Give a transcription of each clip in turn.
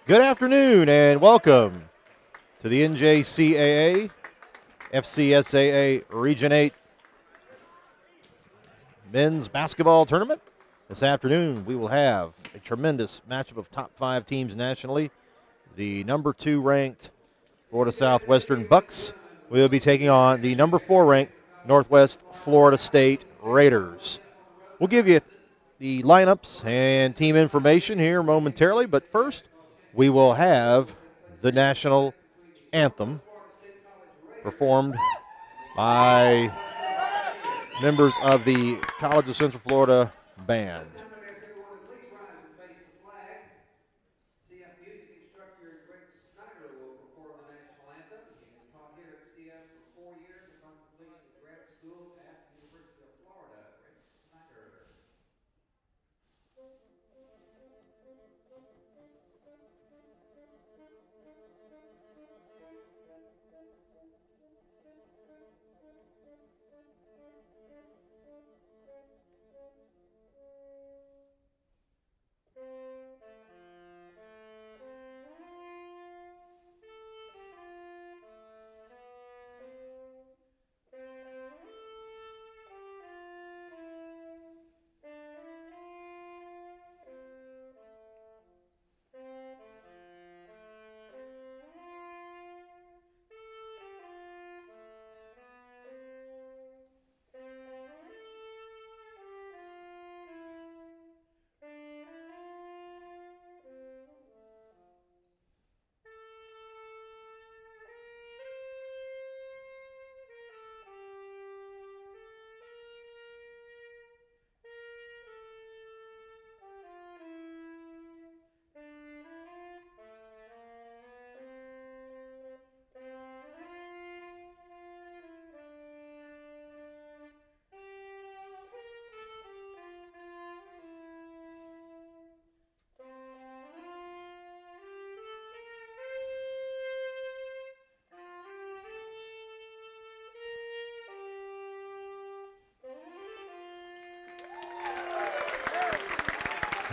Good afternoon and welcome to the NJCAA FCSAA Region 8 Men's Basketball Tournament. This afternoon we will have a tremendous matchup of top 5 teams nationally. The number 2 ranked Florida Southwestern Bucks will be taking on the number 4 ranked Northwest Florida State Raiders. We'll give you the lineups and team information here momentarily, but first we will have the national anthem performed by members of the College of Central Florida Band.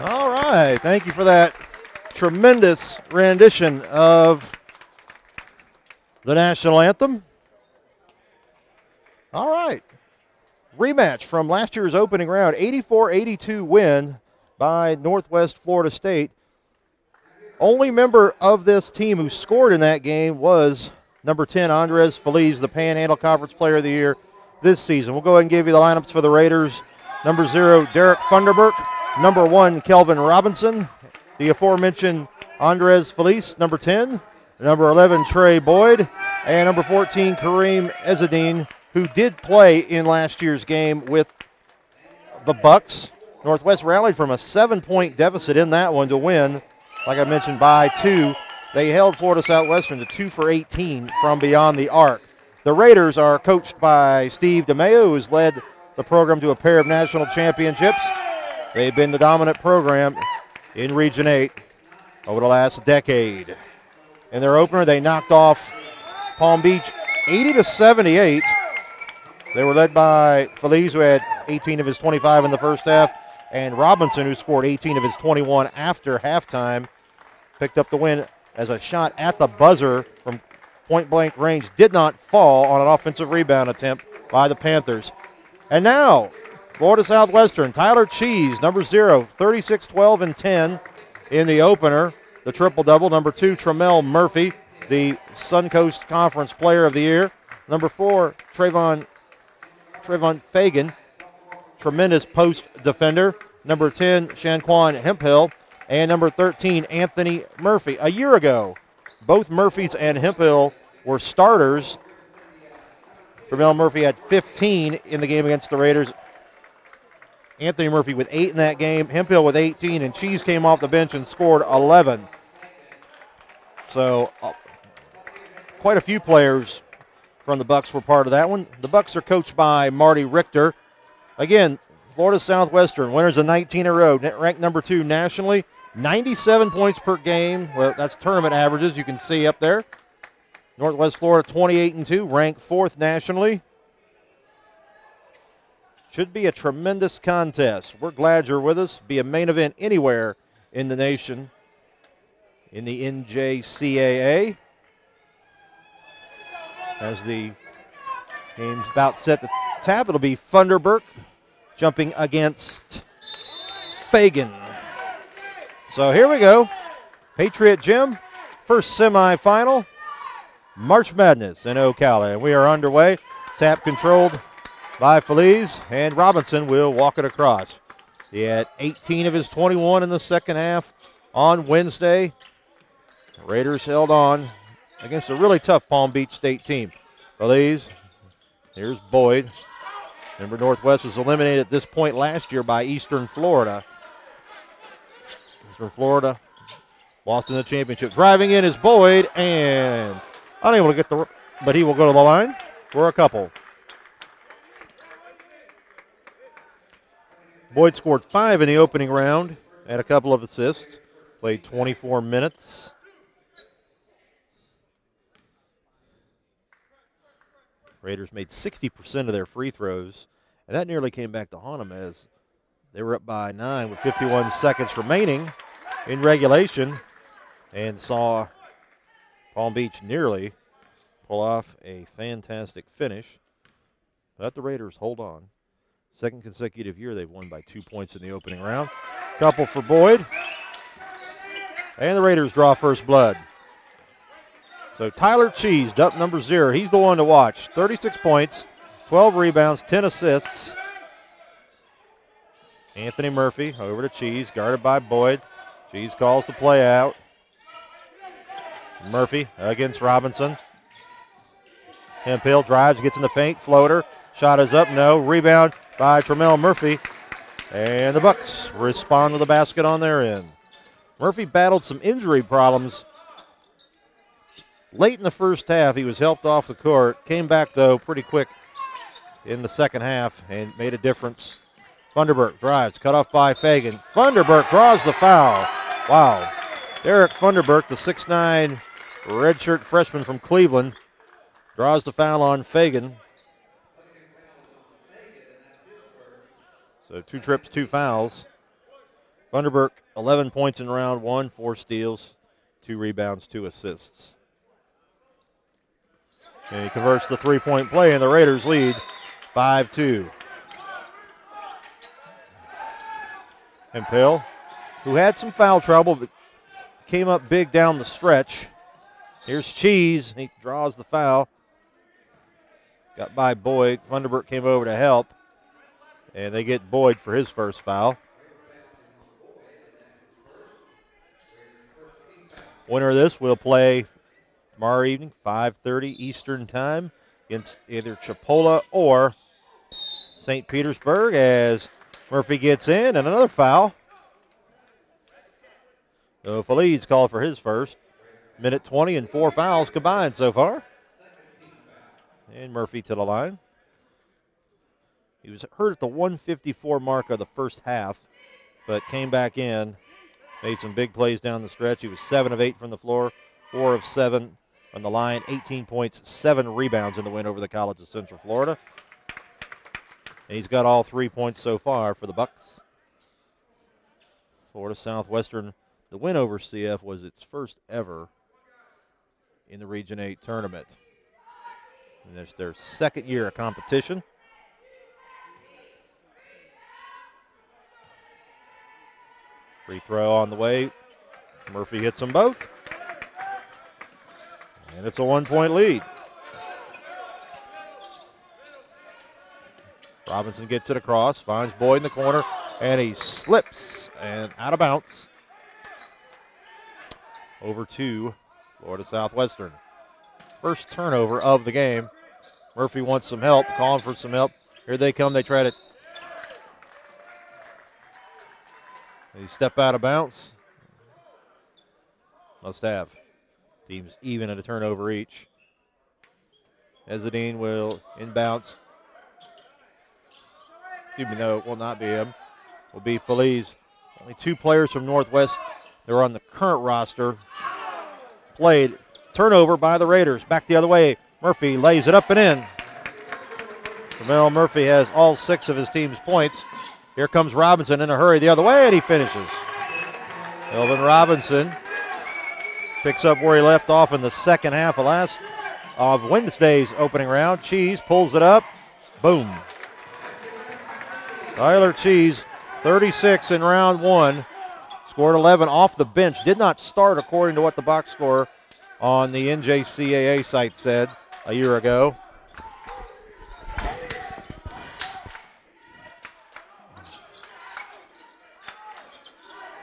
All right, thank you for that tremendous rendition of the national anthem. All right, rematch from last year's opening round, 84-82 win by Northwest Florida State. Only member of this team who scored in that game was number 10, Andres Feliz, the Panhandle Conference Player of the Year this season. We'll go ahead and give you the lineups for the Raiders. Number 0, Derek Funderburk. Number 1, Kelvin Robinson. The aforementioned Andres Feliz, number 10. Number 11, Trey Boyd. And number 14, Kareem Ezzedine, who did play in last year's game with the Bucks. Northwest rallied from a 7-point deficit in that one to win, like I mentioned, by 2. They held Florida Southwestern to 2 for 18 from beyond the arc. The Raiders are coached by Steve DeMeo, who has led the program to a pair of national championships. They've been the dominant program in Region 8 over the last decade. In their opener, they knocked off Palm Beach 80-78. They were led by Feliz, who had 18 of his 25 in the first half, and Robinson, who scored 18 of his 21 after halftime, picked up the win as a shot at the buzzer from point-blank range did not fall on an offensive rebound attempt by the Panthers. And now, Florida Southwestern, Tyler Cheese, number 0, 36, 12, and 10 in the opener. The triple-double. Number 2, Tramel Murphy, the Suncoast Conference Player of the Year. Number 4, Trayvon Fagan, tremendous post defender. Number 10, Shanquan Hemphill. And number 13, Anthony Murphy. A year ago, both Murphys and Hemphill were starters. Tramel Murphy had 15 in the game against the Raiders. Anthony Murphy with 8 in that game, Hemphill with 18, and Cheese came off the bench and scored 11. So quite a few players from the Bucks were part of that one. The Bucks are coached by Marty Richter. Again, Florida Southwestern, winners of 19 in a row, ranked number 2 nationally, 97 points per game. Well, that's tournament averages, you can see up there. Northwest Florida 28-2, ranked 4th nationally. Should be a tremendous contest. We're glad you're with us. Be a main event anywhere in the nation. in the NJCAA. As the game's about set to tap, it'll be Funderburk jumping against Fagan. So here we go. Patriot Gym, first semifinal, March Madness in Ocala. And we are underway. Tap controlled by Feliz, and Robinson will walk it across. He had 18 of his 21 in the second half on Wednesday. The Raiders held on against a really tough Palm Beach State team. Feliz, here's Boyd. Remember, Northwest was eliminated at this point last year by Eastern Florida. Eastern Florida lost in the championship. Driving in is Boyd, and unable to get but he will go to the line for a couple. Boyd scored 5 in the opening round, had a couple of assists, played 24 minutes. Raiders made 60% of their free throws, and that nearly came back to haunt them as they were up by 9 with 51 seconds remaining in regulation and saw Palm Beach nearly pull off a fantastic finish. Let the Raiders hold on. Second consecutive year they've won by 2 points in the opening round. Couple for Boyd. And the Raiders draw first blood. So Tyler Cheese, up number 0. He's the one to watch. 36 points, 12 rebounds, 10 assists. Anthony Murphy over to Cheese, guarded by Boyd. Cheese calls the play out. Murphy against Robinson. Hemphill drives, gets in the paint, floater. Shot is up, no. Rebound by Tremel Murphy. And the Bucks respond with a basket on their end. Murphy battled some injury problems late in the first half. He was helped off the court. Came back, though, pretty quick in the second half and made a difference. Funderburk drives, cut off by Fagan. Funderburk draws the foul. Wow. Derek Funderburk, the 6'9" redshirt freshman from Cleveland, draws the foul on Fagan. So 2 trips, 2 fouls. Funderburk, 11 points in round 1, 4 steals, 2 rebounds, 2 assists. And he converts the 3-point play, and the Raiders lead 5-2. Hemphill, who had some foul trouble, but came up big down the stretch. Here's Cheese. He draws the foul. Got by Boyd. Funderburk came over to help. And they get Boyd for his first foul. Winner of this will play tomorrow evening, 5:30 Eastern Time, against either Chipola or St. Petersburg, as Murphy gets in, and another foul. So Feliz called for his first. Minute 20 and 4 fouls combined so far. And Murphy to the line. He was hurt at the 154 mark of the first half, but came back in, made some big plays down the stretch. He was 7 of 8 from the floor, 4 of 7 on the line, 18 points, 7 rebounds in the win over the College of Central Florida. And he's got all 3 points so far for the Bucks. Florida Southwestern, the win over CF was its first ever in the Region 8 tournament. And it's their second year of competition. Free throw on the way. Murphy hits them both. And it's a 1-point lead. Robinson gets it across, finds Boyd in the corner, and he slips and out of bounds. Over to Florida Southwestern. First turnover of the game. Murphy wants some help, calling for some help. Here they come, they try to step out of bounds. Must have. Teams even at a turnover each. Ezzedine will inbounds. Excuse me, no, it will not be him. It will be Feliz. Only 2 players from Northwest that are on the current roster played. Turnover by the Raiders. Back the other way. Murphy lays it up and in. Jamel Murphy has all 6 of his team's points. Here comes Robinson in a hurry the other way, and he finishes. Elvin Robinson picks up where he left off in the second half of Wednesday's opening round. Cheese pulls it up. Boom. Tyler Cheese, 36 in round one. Scored 11 off the bench. Did not start according to what the box score on the NJCAA site said a year ago.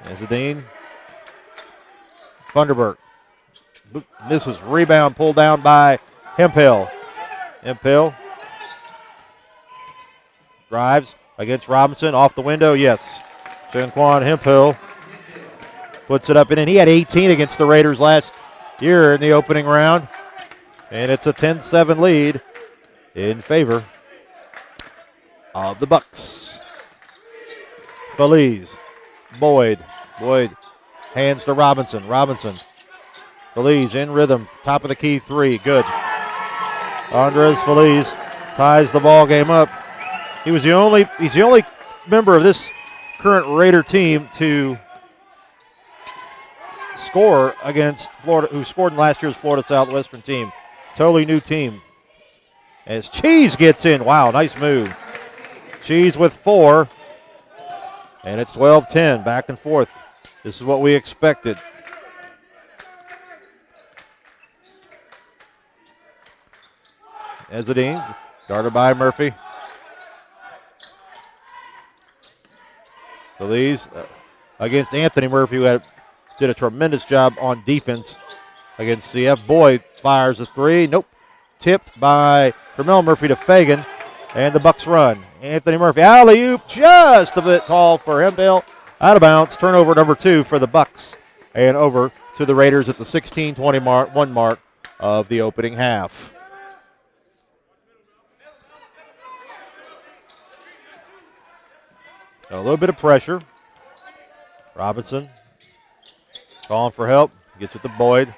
Azadine. Funderburk misses. Rebound pulled down by Hemphill. Hemphill drives against Robinson. Off the window, yes. Janquan Hemphill puts it up and in. He had 18 against the Raiders last year in the opening round. And it's a 10-7 lead in favor of the Bucks. Feliz. Boyd hands to Robinson. Feliz in rhythm. Top of the key three. Good. Andres Feliz ties the ball game up. He's the only member of this current Raider team to score against Florida, who scored in last year's Florida Southwestern team. Totally new team. As Cheese gets in. Wow, nice move. Cheese with 4. And it's 12-10, back and forth. This is what we expected. Ezadine, guarded by Murphy. Feliz against Anthony Murphy, who did a tremendous job on defense against CF. Boyd fires a three. Nope. Tipped by Carmel Murphy to Fagan. And the Bucks run. Anthony Murphy, alley-oop, just a bit tall for Hemphill. Out of bounds, turnover number 2 for the Bucks. And over to the Raiders at the 16-21 mark of the opening half. A little bit of pressure. Robinson calling for help. Gets it to Boyd.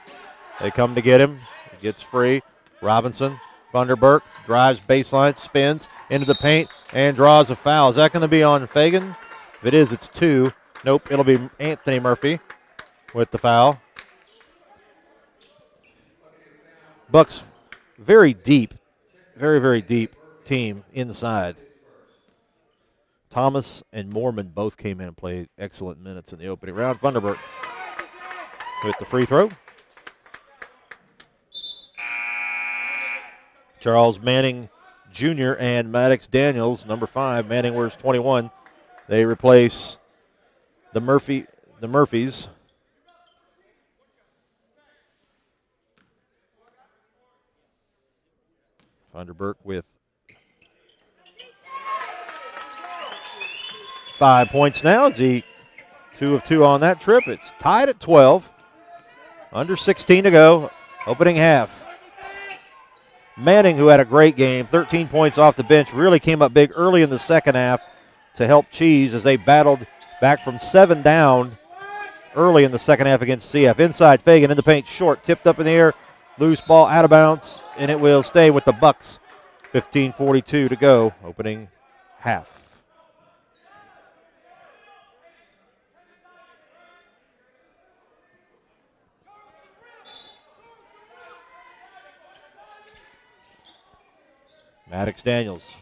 They come to get him. He gets free. Robinson. Funderburk drives baseline, spins into the paint, and draws a foul. Is that going to be on Fagan? If it is, it's 2. Nope, it'll be Anthony Murphy with the foul. Bucks very deep, very, very deep team inside. Thomas and Mormon both came in and played excellent minutes in the opening round. Funderburk with the free throw. Charles Manning Jr. and Maddox Daniels, number 5. Manning wears 21. They replace the Murphys. Funderburk with 5 points now. Is he 2 of 2 on that trip? It's tied at 12. Under 16 to go. Opening half. Manning, who had a great game, 13 points off the bench, really came up big early in the second half to help Cheese as they battled back from 7 down early in the second half against CF. Inside, Fagan in the paint, short, tipped up in the air, loose ball out of bounds, and it will stay with the Bucks. 15:42 to go, opening half. Maddox Daniels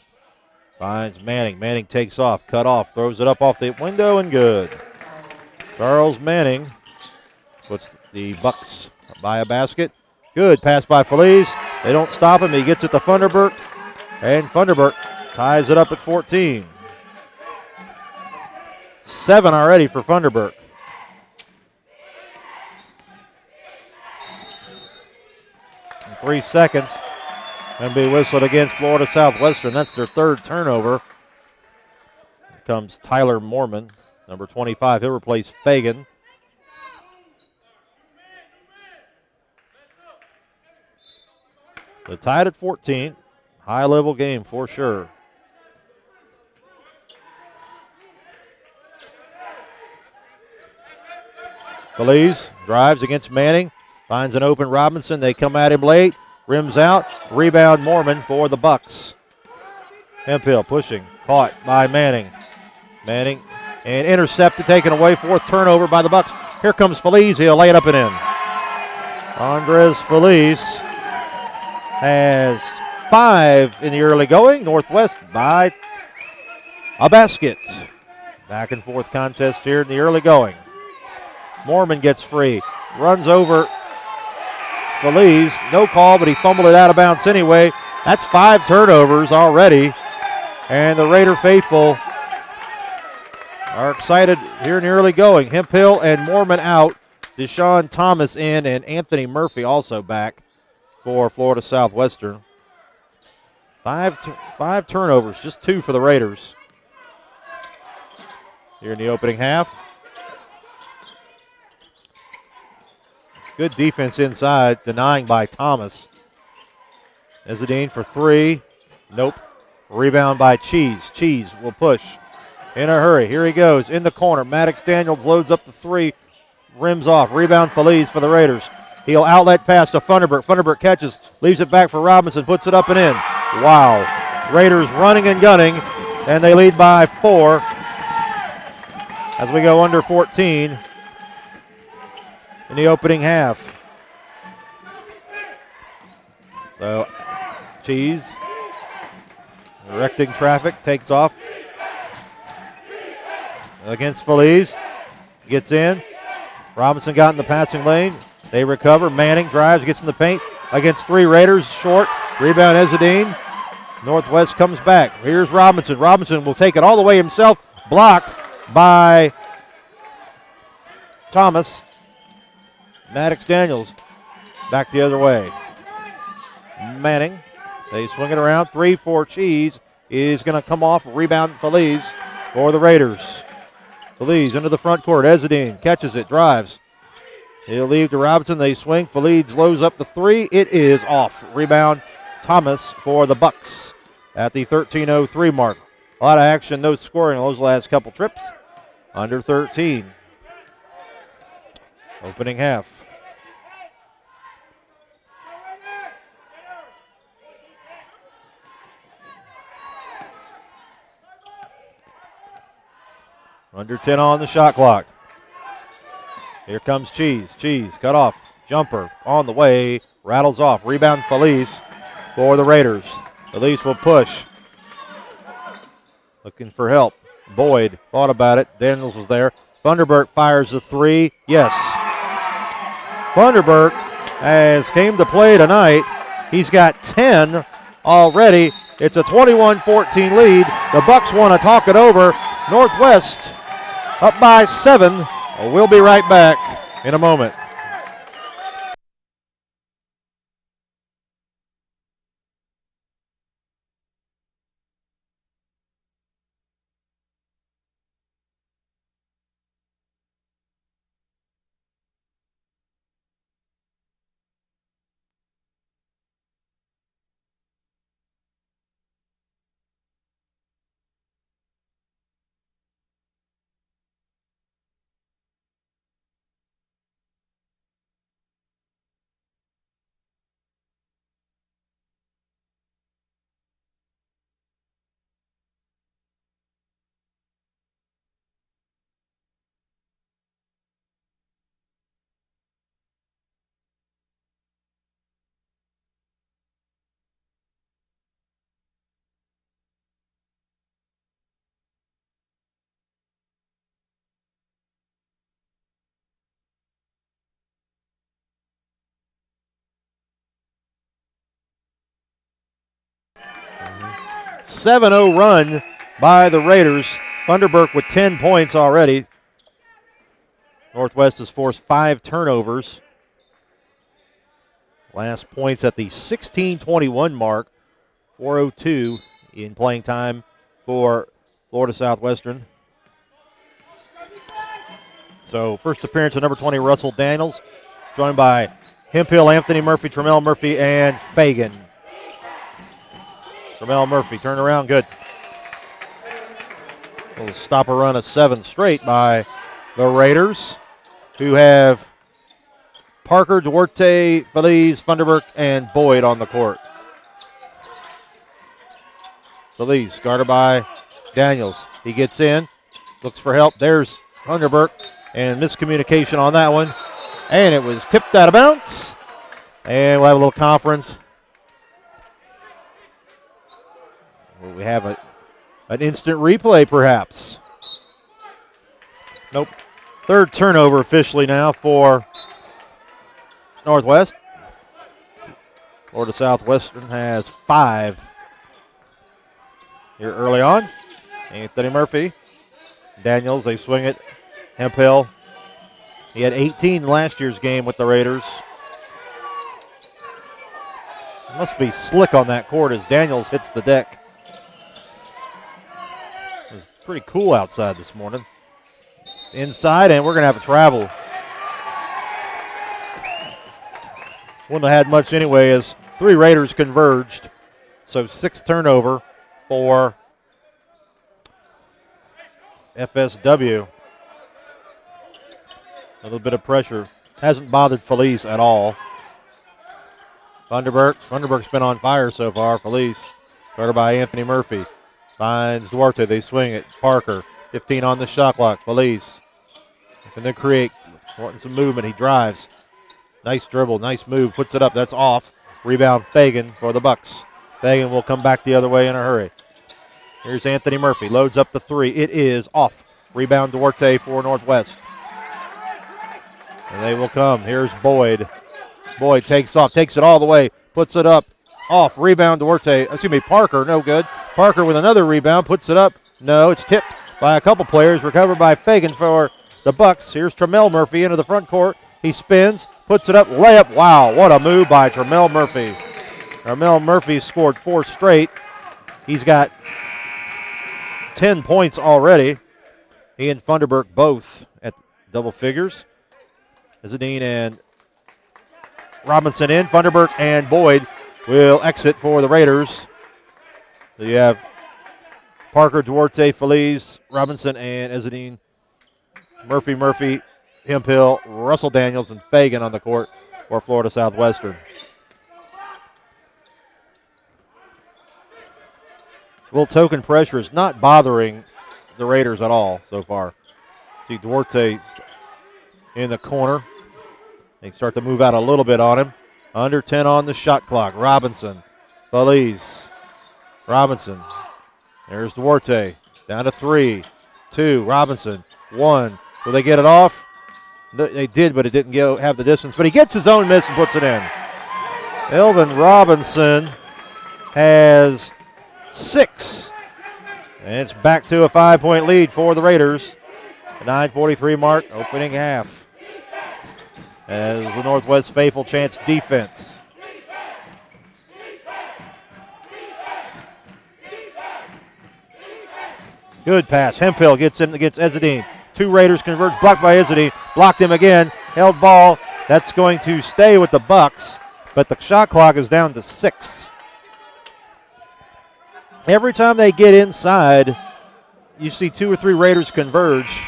finds Manning. Manning takes off, cut off, throws it up off the window, and good. Charles Manning puts the Bucks by a basket. Good pass by Feliz. They don't stop him. He gets it to Funderburk, and Funderburk ties it up at 14. 7 already for Funderburk. In 3 seconds. And be whistled against Florida Southwestern. That's their 3rd turnover. Here comes Tyler Mormon, number 25. He'll replace Fagan. They're tied at 14. High-level game for sure. Feliz drives against Manning. Finds an open Robinson. They come at him late. Rims out, rebound Mormon for the Bucks. Hemphill pushing, caught by Manning. Manning, and intercepted, taken away. 4th turnover by the Bucks. Here comes Feliz, he'll lay it up and in. Andres Feliz has 5 in the early going. Northwest by a basket. Back and forth contest here in the early going. Mormon gets free. Runs over Feliz. No call, but he fumbled it out of bounds anyway. That's 5 turnovers already. And the Raider faithful are excited here in the early going. Hemphill and Mormon out. Deshaun Thomas in, and Anthony Murphy also back for Florida Southwestern. Five turnovers, just 2 for the Raiders here in the opening half. Good defense inside, denying by Thomas. Ezzedine for 3. Nope. Rebound by Cheese. Cheese will push in a hurry. Here he goes in the corner. Maddox Daniels loads up the 3. Rims off. Rebound Feliz for the Raiders. He'll outlet pass to Funderburk. Funderburk catches, leaves it back for Robinson, puts it up and in. Wow. Raiders running and gunning, and they lead by 4 as we go under 14 in the opening half. So, Cheese, directing traffic, takes off against Feliz. Gets in. Robinson got in the passing lane. They recover. Manning drives, gets in the paint against 3 Raiders. Short. Rebound Ezzedine. Northwest comes back. Here's Robinson. Robinson will take it all the way himself. Blocked by Thomas. Maddox Daniels back the other way. Manning. They swing it around. 3 for Cheese is going to come off. Rebound Feliz for the Raiders. Feliz into the front court. Ezzedine catches it, drives. He'll leave to Robinson. They swing. Feliz loads up the 3. It is off. Rebound Thomas for the Bucks at the 13:03 mark. A lot of action, no scoring on those last couple trips. Under 13. Opening half. Under 10 on the shot clock. Here comes Cheese. Cheese cut off. Jumper on the way. Rattles off. Rebound Feliz for the Raiders. Feliz will push. Looking for help. Boyd thought about it. Daniels was there. Funderburk fires the 3. Yes. Funderburk has came to play tonight. He's got 10 already. It's a 21-14 lead. The Bucks want to talk it over. Northwest up by 7. We'll be right back in a moment. Mm-hmm. 7-0 run by the Raiders. Funderburk with 10 points already. Northwest has forced 5 turnovers. Last points at the 16:21 mark. 4:02 in playing time for Florida Southwestern. So first appearance of number 20, Russell Daniels, joined by Hemphill, Anthony Murphy, Tremel Murphy, and Fagan. Tremel Murphy, turn around, good. Little stopper run of 7 straight by the Raiders, who have Parker, Duarte, Feliz, Funderburk, and Boyd on the court. Feliz guarded by Daniels. He gets in, looks for help. There's Funderburk, and miscommunication on that one. And it was tipped out of bounds. And we'll have a little conference. Will we have an instant replay, perhaps? Nope. Third turnover officially now for Northwest. Florida Southwestern has 5 here early on. Anthony Murphy. Daniels, they swing it. Hemphill. He had 18 last year's game with the Raiders. Must be slick on that court as Daniels hits the deck. It was pretty cool outside this morning. Inside, and we're going to have a travel. Wouldn't have had much anyway as 3 Raiders converged. So 6th turnover for FSW. A little bit of pressure. Hasn't bothered Felice at all. Funderburk's been on fire so far. Felice, started by Anthony Murphy. Finds Duarte. They swing it. Parker, 15 on the shot clock. Felice. Looking to create. Wanting some movement. He drives. Nice dribble. Nice move. Puts it up. That's off. Rebound Fagan for the Bucks. Fagan will come back the other way in a hurry. Here's Anthony Murphy. Loads up the 3. It is off. Rebound Duarte for Northwest. And they will come. Here's Boyd. Boyd takes off, takes it all the way, puts it up, off, rebound Parker, no good. Parker with another rebound, puts it up, no, it's tipped by a couple players, recovered by Fagan for the Bucks. Here's Tremel Murphy into the front court. He spins, puts it up, layup, wow, what a move by Tremel Murphy. Tremel Murphy scored 4 straight. He's got 10 points already. He and Funderburk both at double figures. Izzadine and Robinson in. Funderburk and Boyd will exit for the Raiders. So you have Parker, Duarte, Feliz, Robinson, and Izzadine. Murphy, Hemphill, Russell Daniels, and Fagan on the court for Florida Southwestern. A little token pressure is not bothering the Raiders at all so far. See Duarte in the corner. They start to move out a little bit on him. Under 10 on the shot clock. Robinson, Feliz, Robinson. There's Duarte. Down to 3, 2, Robinson, 1. Will they get it off? They did, but it didn't have the distance. But he gets his own miss and puts it in. Elvin Robinson has 6. And it's back to a 5-point lead for the Raiders. A 9:43 mark, opening half. As the Northwest faithful chance defense. Good pass. Hemphill gets in against Izzadine. 2 Raiders converge. Blocked by Izzadine. Blocked him again. Held ball. That's going to stay with the Bucks, but the shot clock is down to 6. Every time they get inside, you see 2 or 3 Raiders converge.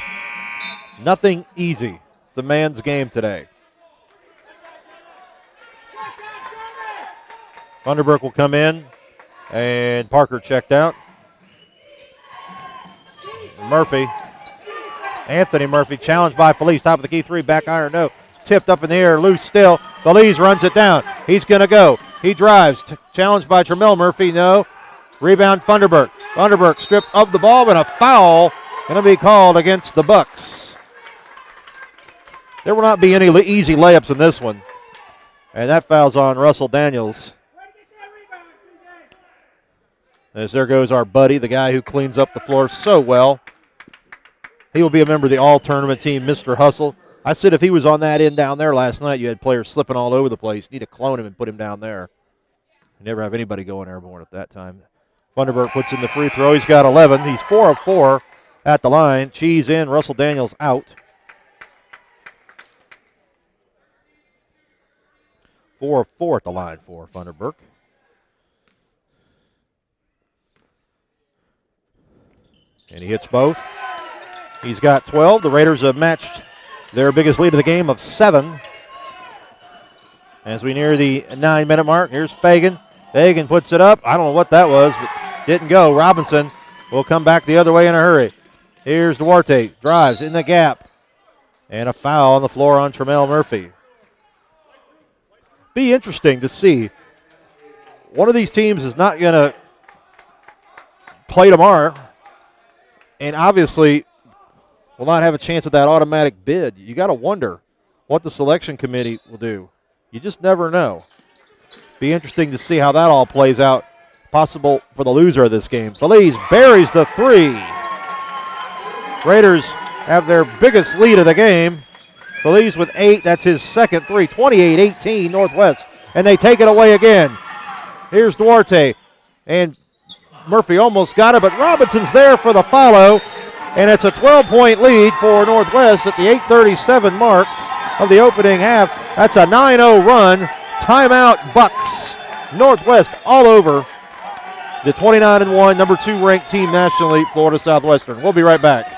Nothing easy. It's a man's game today. Funderburk will come in, and Parker checked out. Anthony Murphy challenged by Feliz. Top of the key 3, back iron, no. Tipped up in the air, loose still. Feliz runs it down. He's going to go. He drives. Challenged by Tremel Murphy, no. Rebound Funderburk. Funderburk stripped of the ball, but a foul going to be called against the Bucks. There will not be any easy layups in this one. And that foul's on Russell Daniels. As there goes our buddy, the guy who cleans up the floor so well. He will be a member of the all-tournament team, Mr. Hustle. I said if he was on that end down there last night, you had players slipping all over the place. You need to clone him and put him down there. You never have anybody going airborne at that time. Funderburk puts in the free throw. He's got 11. He's 4 of 4 at the line. Cheese in, Russell Daniels out. 4 of 4 at the line for Funderburk. And he hits both. He's got 12. The Raiders have matched their biggest lead of the game of 7. As we near the 9-minute mark, here's Fagan. Fagan puts it up. I don't know what that was, but didn't go. Robinson will come back the other way in a hurry. Here's Duarte. Drives in the gap. And a foul on the floor on Tremel Murphy. be interesting to see. One of these teams is not going to play tomorrow, and obviously will not have a chance at that automatic bid. You got to wonder what the selection committee will do. You just never know. Be interesting to see how that all plays out. Possible for the loser of this game. Feliz buries the three. Raiders have their biggest lead of the game. Feliz with 8. That's his second three. 28-18 Northwest. And they take it away again. Here's Duarte. And Murphy almost got it, but Robinson's there for the follow. And it's a 12-point lead for Northwest at the 8:37 mark of the opening half. That's a 9-0 run. Timeout Bucks. Northwest all over the 29-1, number 2 ranked team nationally, Florida Southwestern. We'll be right back.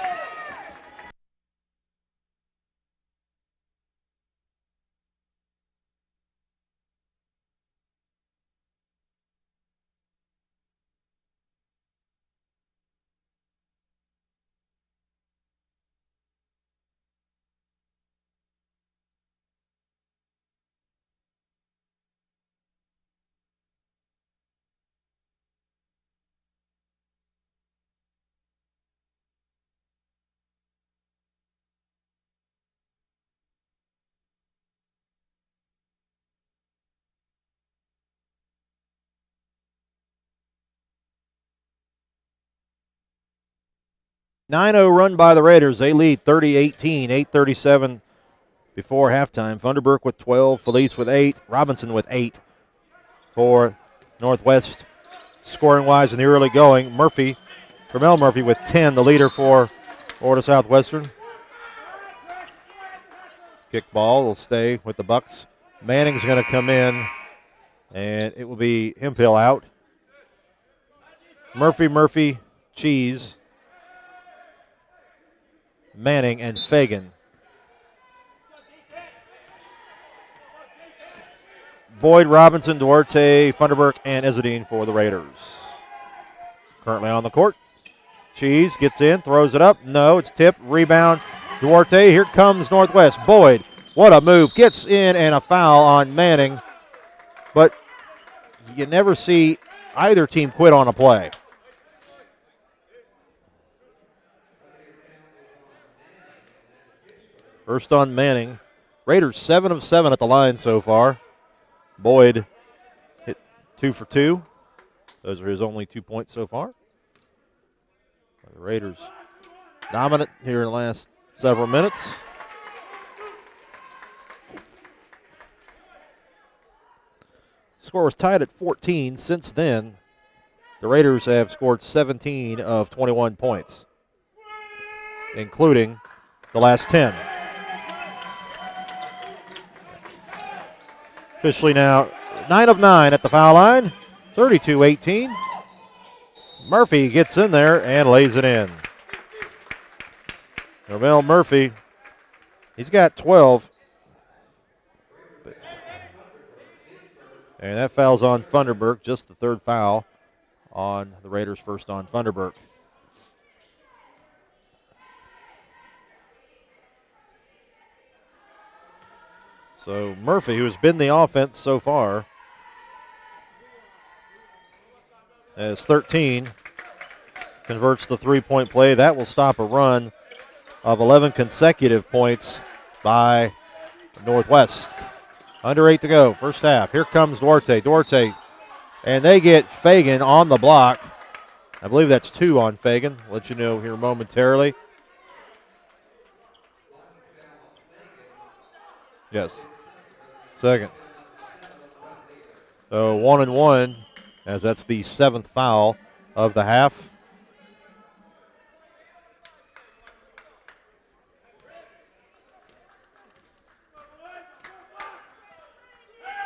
.90 run by the Raiders. They lead 30-18, 8:37 before halftime. Funderburk with 12, Felice with 8, Robinson with 8 for Northwest. Scoring-wise in the early going, Tremel Murphy with 10, the leader for Florida Southwestern. Kick ball will stay with the Bucks. Manning's going to come in, and it will be Hemphill out. Murphy, Cheese, Manning, and Fagan. Boyd, Robinson, Duarte, Funderburk, and Izzadine for the Raiders. Currently on the court. Cheese gets in, throws it up. No, it's tipped. Rebound, Duarte. Here comes Northwest. Boyd, what a move. Gets in, and a foul on Manning. But you never see either team quit on a play. First on Manning. Raiders 7 of 7 at the line so far. Boyd hit 2 for 2. Those are his only 2 points so far. The Raiders dominant here in the last several minutes. Score was tied at 14. Since then, the Raiders have scored 17 of 21 points, including the last 10. Officially now 9 of 9 at the foul line, 32-18. Murphy gets in there and lays it in. Tremel Murphy, he's got 12. And that foul's on Funderburk, just the third foul on the Raiders, first on Funderburk. So Murphy, who has been the offense so far, has 13, converts the three-point play. That will stop a run of 11 consecutive points by Northwest. Under 8 to go, first half. Here comes Duarte, and they get Fagan on the block. I believe that's 2 on Fagan. I'll let you know here momentarily. Yes. Second. So 1 and 1, as that's the 7th foul of the half.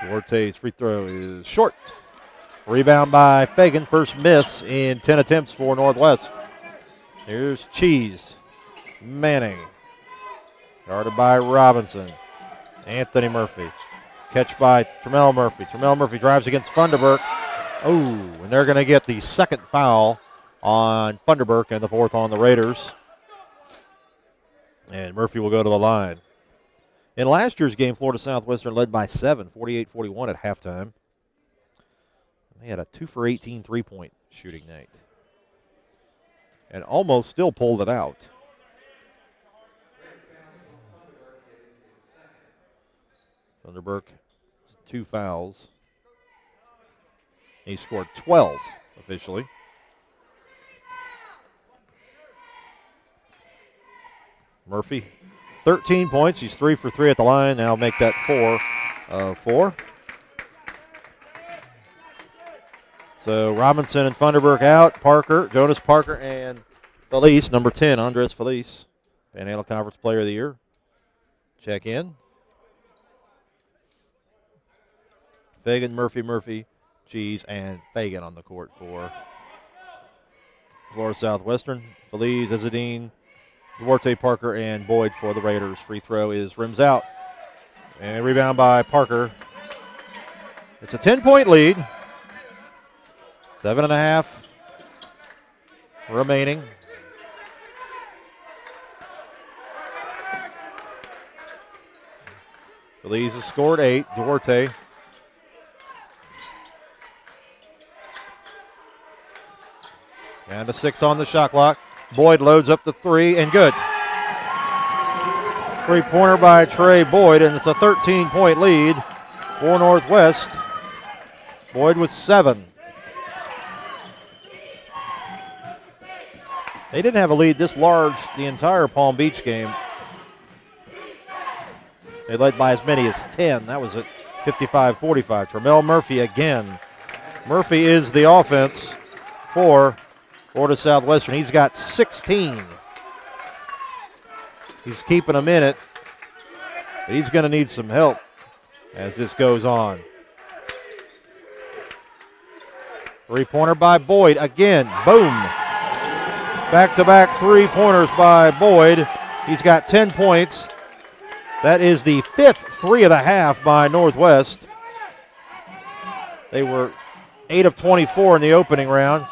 Duarte's free throw is short. Rebound by Fagan. First miss in 10 attempts for Northwest. Here's Cheese. Manning. Guarded by Robinson. Anthony Murphy. Catch by Tremel Murphy. Tremel Murphy drives against Funderburk. Oh, and they're going to get the second foul on Funderburk and the 4th on the Raiders. And Murphy will go to the line. In last year's game, Florida Southwestern led by 7, 48-41 at halftime. They had a 2 for 18 3-point shooting night and almost still pulled it out. Thunderberg, 2 fouls. He scored 12 officially. Murphy, 13 points. He's 3 for 3 at the line. Now make that 4 of 4. So Robinson and Thunderberg out. Jonas Parker, and Felice, number 10, Andres Felice, Panhandle Conference Player of the Year. Check in. Fagan, Murphy, Cheese, and Fagan on the court for Florida Southwestern. Felice, Izzadine, Duarte, Parker, and Boyd for the Raiders. Free throw is rims out. And rebound by Parker. It's a 10-point lead. 7.5 remaining. Felice has scored 8. Duarte. And a 6 on the shot clock. Boyd loads up the 3 and good. 3-pointer by Trey Boyd, and it's a 13-point lead for Northwest. Boyd with 7. They didn't have a lead this large the entire Palm Beach game. They led by as many as 10. That was at 55-45. Tramel Murphy again. Murphy is the offense for Florida Southwestern. He's got 16. He's keeping them in it, but he's going to need some help as this goes on. 3-pointer by Boyd again. Boom. Back-to-back 3-pointers by Boyd. He's got 10 points. That is the 5th 3 of the half by Northwest. They were 8 of 24 in the opening round.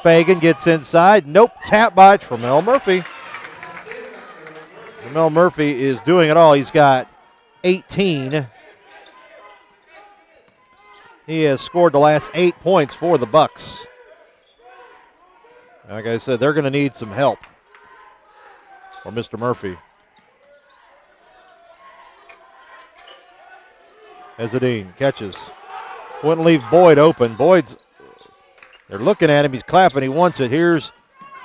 Fagan gets inside. Nope. Tap by Tramel Murphy. Tramel Murphy is doing it all. He's got 18. He has scored the last 8 points for the Bucks. Like I said, they're going to need some help for Mr. Murphy. Izzadine catches. Wouldn't leave Boyd open. They're looking at him. He's clapping. He wants it. Here's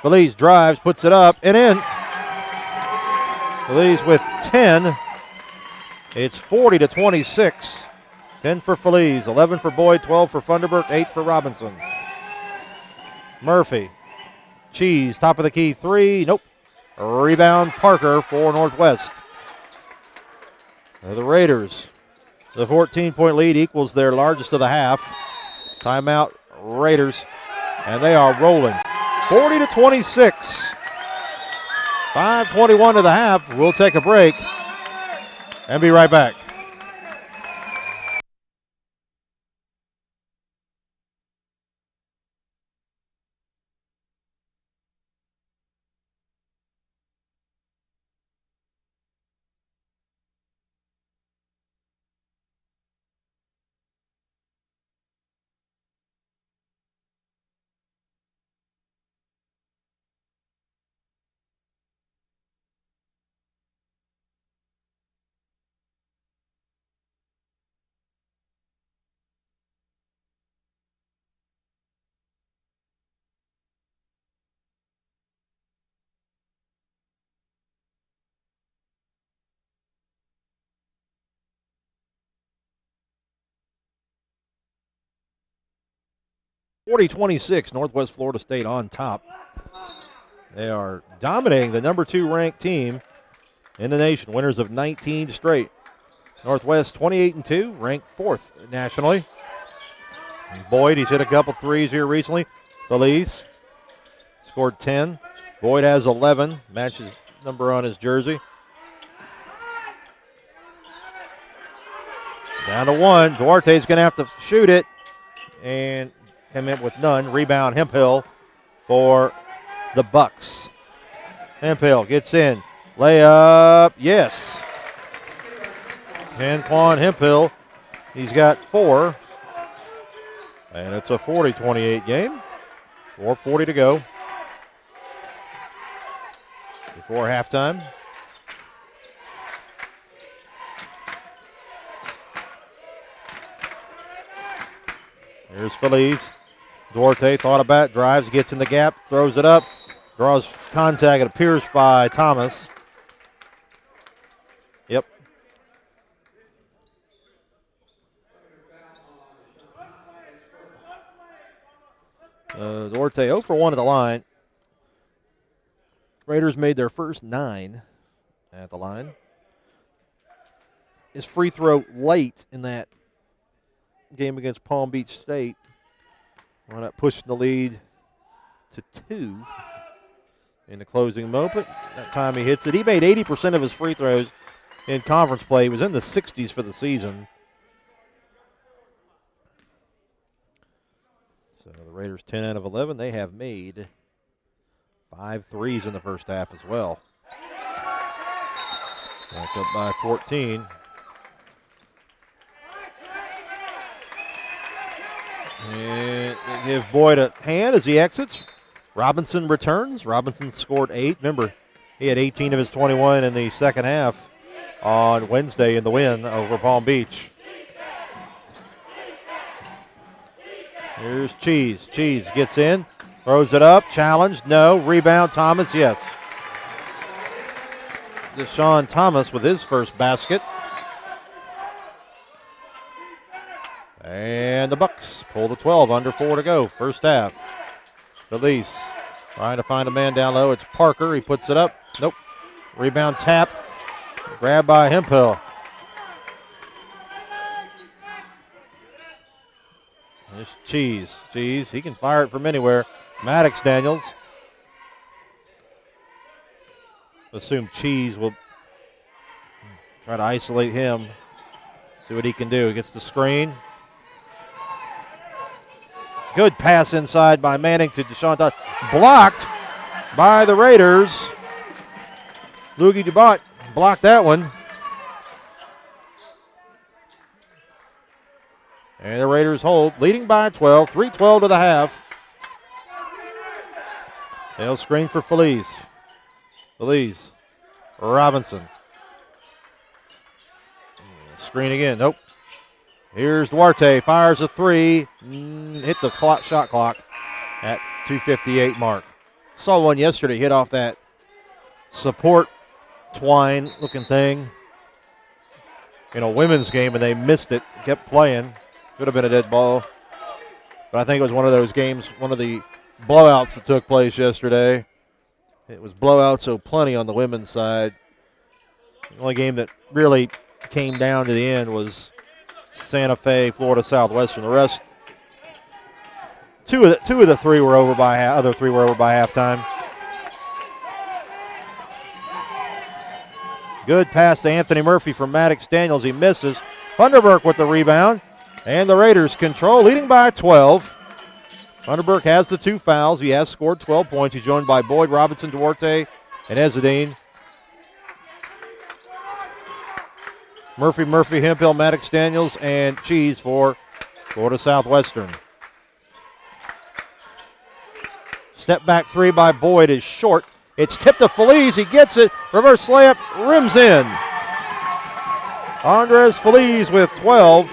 Felice, drives, puts it up, and in. Felice with 10. It's 40-26. 10 for Felice, 11 for Boyd, 12 for Funderburk, 8 for Robinson. Murphy. Cheese, top of the key, 3. Nope. Rebound Parker for Northwest. The Raiders. The 14-point lead equals their largest of the half. Timeout, Raiders. And they are rolling. 40-26. 5:21 to the half. We'll take a break and be right back. (40-26), Northwest Florida State on top. They are dominating the number 2 ranked team in the nation, winners of 19 straight. Northwest 28-2, ranked 4th nationally. And Boyd, he's hit a couple threes here recently. Felice scored 10. Boyd has 11, matches number on his jersey. Down to 1. Duarte's going to have to shoot it and come in with none. Rebound Hemphill for the Bucks. Hemphill gets in. Layup, yes. Anquan Hemphill, he's got 4. And it's a 40-28 game. 4:40 to go before halftime. Here's Feliz. Duarte thought about it, drives, gets in the gap, throws it up, draws contact, it appears by Thomas. Yep. Duarte 0 for 1 at the line. Raiders made their first 9 at the line. His free throw late in that game against Palm Beach State. Wound up pushing the lead to 2 in the closing moment. That time he hits it. He made 80% of his free throws in conference play. He was in the 60s for the season. So the Raiders 10 out of 11. They have made 5 threes in the first half as well. Back up by 14. And they give Boyd a hand as he exits. Robinson returns. Robinson scored 8. Remember, he had 18 of his 21 in the second half on Wednesday in the win over Palm Beach. Here's Cheese. Cheese gets in, throws it up, challenged, no. Rebound, Thomas, yes. Deshaun Thomas with his first basket. And the Bucks pull the 12, under 4 to go, first half. Feliz trying to find a man down low. It's Parker. He puts it up. Nope. Rebound tap. Grabbed by Hemphill. There's Cheese. Cheese, he can fire it from anywhere. Maddox Daniels. Assume Cheese will try to isolate him. See what he can do. He gets the screen. Good pass inside by Manning to Deshaun Thomas. Blocked by the Raiders. Loogie DeBott blocked that one. And the Raiders hold, leading by 12, 3:12 to the half. They'll screen for Feliz. Feliz. Robinson. Screen again, nope. Here's Duarte, fires a 3, hit the shot clock at 2:58 mark. Saw one yesterday hit off that support twine looking thing in a women's game, and they missed it, kept playing. Could have been a dead ball. But I think it was one of those games, one of the blowouts that took place yesterday. It was blowouts, so plenty on the women's side. The only game that really came down to the end was Santa Fe, Florida Southwestern. The rest, two of the three were over by other 3 were over by halftime. Good pass to Anthony Murphy from Maddox Daniels. He misses. Funderburk with the rebound, and the Raiders control, leading by 12. Funderburk has the 2 fouls. He has scored 12 points. He's joined by Boyd, Robinson, Duarte, and Ezzedine. Murphy, Hemphill, Maddox Daniels, and Cheese for Florida Southwestern. Step back 3 by Boyd is short. It's tipped to Feliz. He gets it. Reverse layup, rims in. Andres Feliz with 12.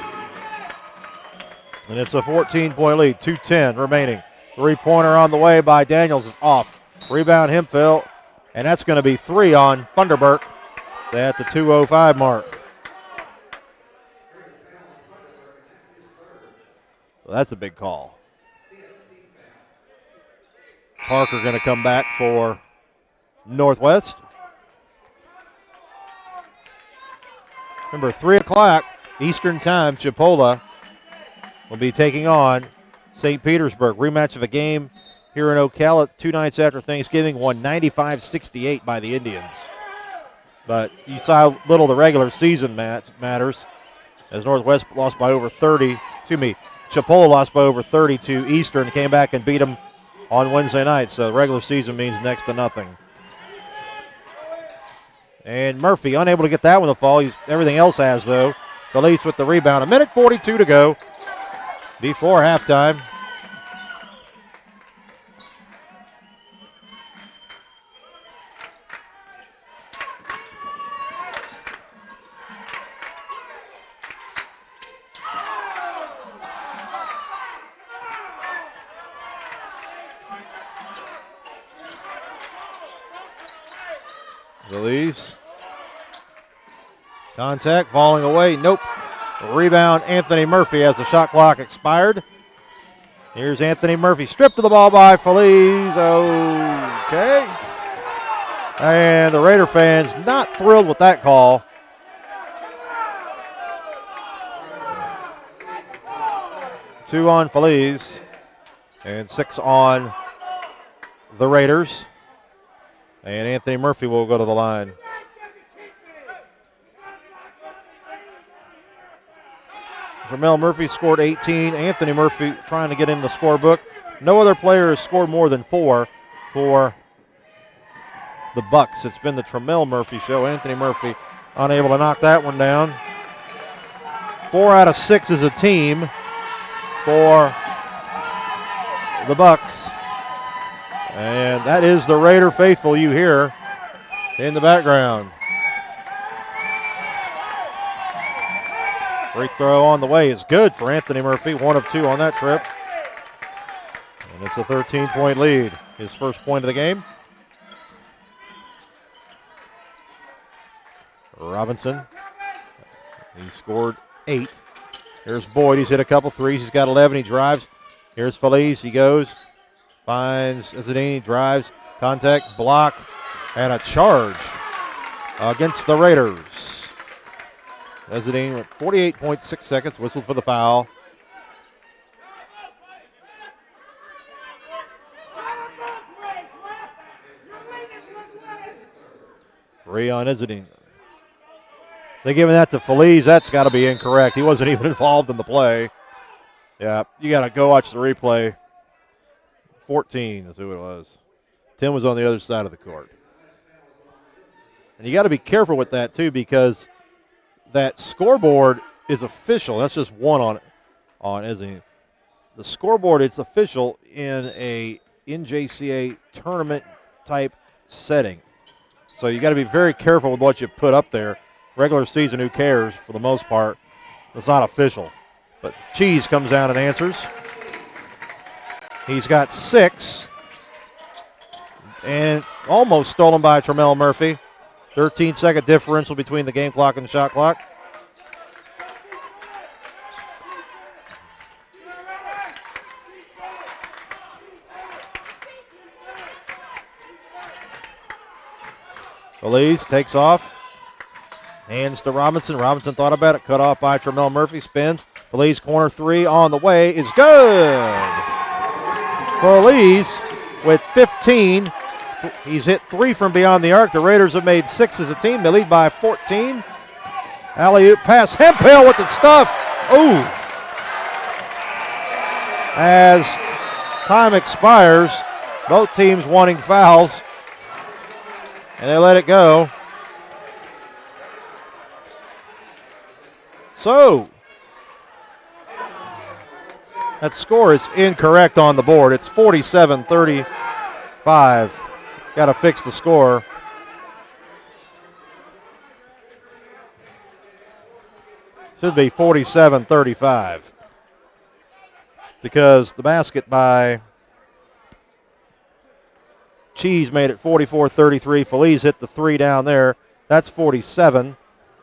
And it's a 14-point lead, 2:10 remaining. 3-pointer on the way by Daniels is off. Rebound Hemphill, and that's going to be 3 on Funderburk at the 2:05 mark. So that's a big call. Parker going to come back for Northwest. Remember, 3 o'clock Eastern Time, Chipola will be taking on St. Petersburg. Rematch of a game here in Ocala 2 nights after Thanksgiving, won 95-68 by the Indians. But you saw how little the regular season matters, as Northwest lost by over 30. Chipola lost by over 30 to Eastern, came back and beat them on Wednesday night. So regular season means next to nothing. And Murphy unable to get that one to fall. Everything else has, though. Feliz with the rebound. 1:42 to go before halftime. Feliz. Contact, falling away. Nope. Rebound, Anthony Murphy as the shot clock expired. Here's Anthony Murphy. Stripped of the ball by Feliz. Okay. And the Raider fans not thrilled with that call. Two on Feliz and 6 on the Raiders. And Anthony Murphy will go to the line. Jermel Murphy scored 18. Anthony Murphy trying to get in the scorebook. No other player has scored more than 4 for the Bucks. It's been the Tremel Murphy show. Anthony Murphy unable to knock that one down. 4 out of 6 as a team for the Bucks. And that is the Raider faithful you hear in the background. Free throw on the way is good for Anthony Murphy. 1 of 2 on that trip. And it's a 13-point lead. His first point of the game. Robinson. He scored 8. Here's Boyd. He's hit a couple threes. He's got 11. He drives. Here's Feliz. He goes. Finds Izzadini. Drives. Contact. Block. And a charge against the Raiders. Izzadini went 48.6 seconds. Whistled for the foul. Three on Izzadini. They're giving that to Feliz. That's got to be incorrect. He wasn't even involved in the play. Yeah, you got to go watch the replay. 14 is who it was. Tim was on the other side of the court. And you got to be careful with that, too, because that scoreboard is official. That's just one on Izzadini. The scoreboard, it's official in a NJCA tournament-type setting. So you got to be very careful with what you put up there. Regular season, who cares for the most part? It's not official. But Cheese comes down and answers. He's got 6. And it's almost stolen by Tremel Murphy. 13-second differential between the game clock and the shot clock. Feliz takes off. Hands to Robinson. Robinson thought about it. Cut off by Tremel Murphy. Spins. Feliz corner 3 on the way is good. Feliz with 15. He's hit 3 from beyond the arc. The Raiders have made 6 as a team. They lead by 14. Alley-oop pass. Hemphill with the stuff. Ooh. As time expires, both teams wanting fouls. And they let it go. So, that score is incorrect on the board. It's 47-35. Got to fix the score. Should be 47-35. Because the basket by Cheese made it 44-33. Feliz hit the 3 down there. That's 47.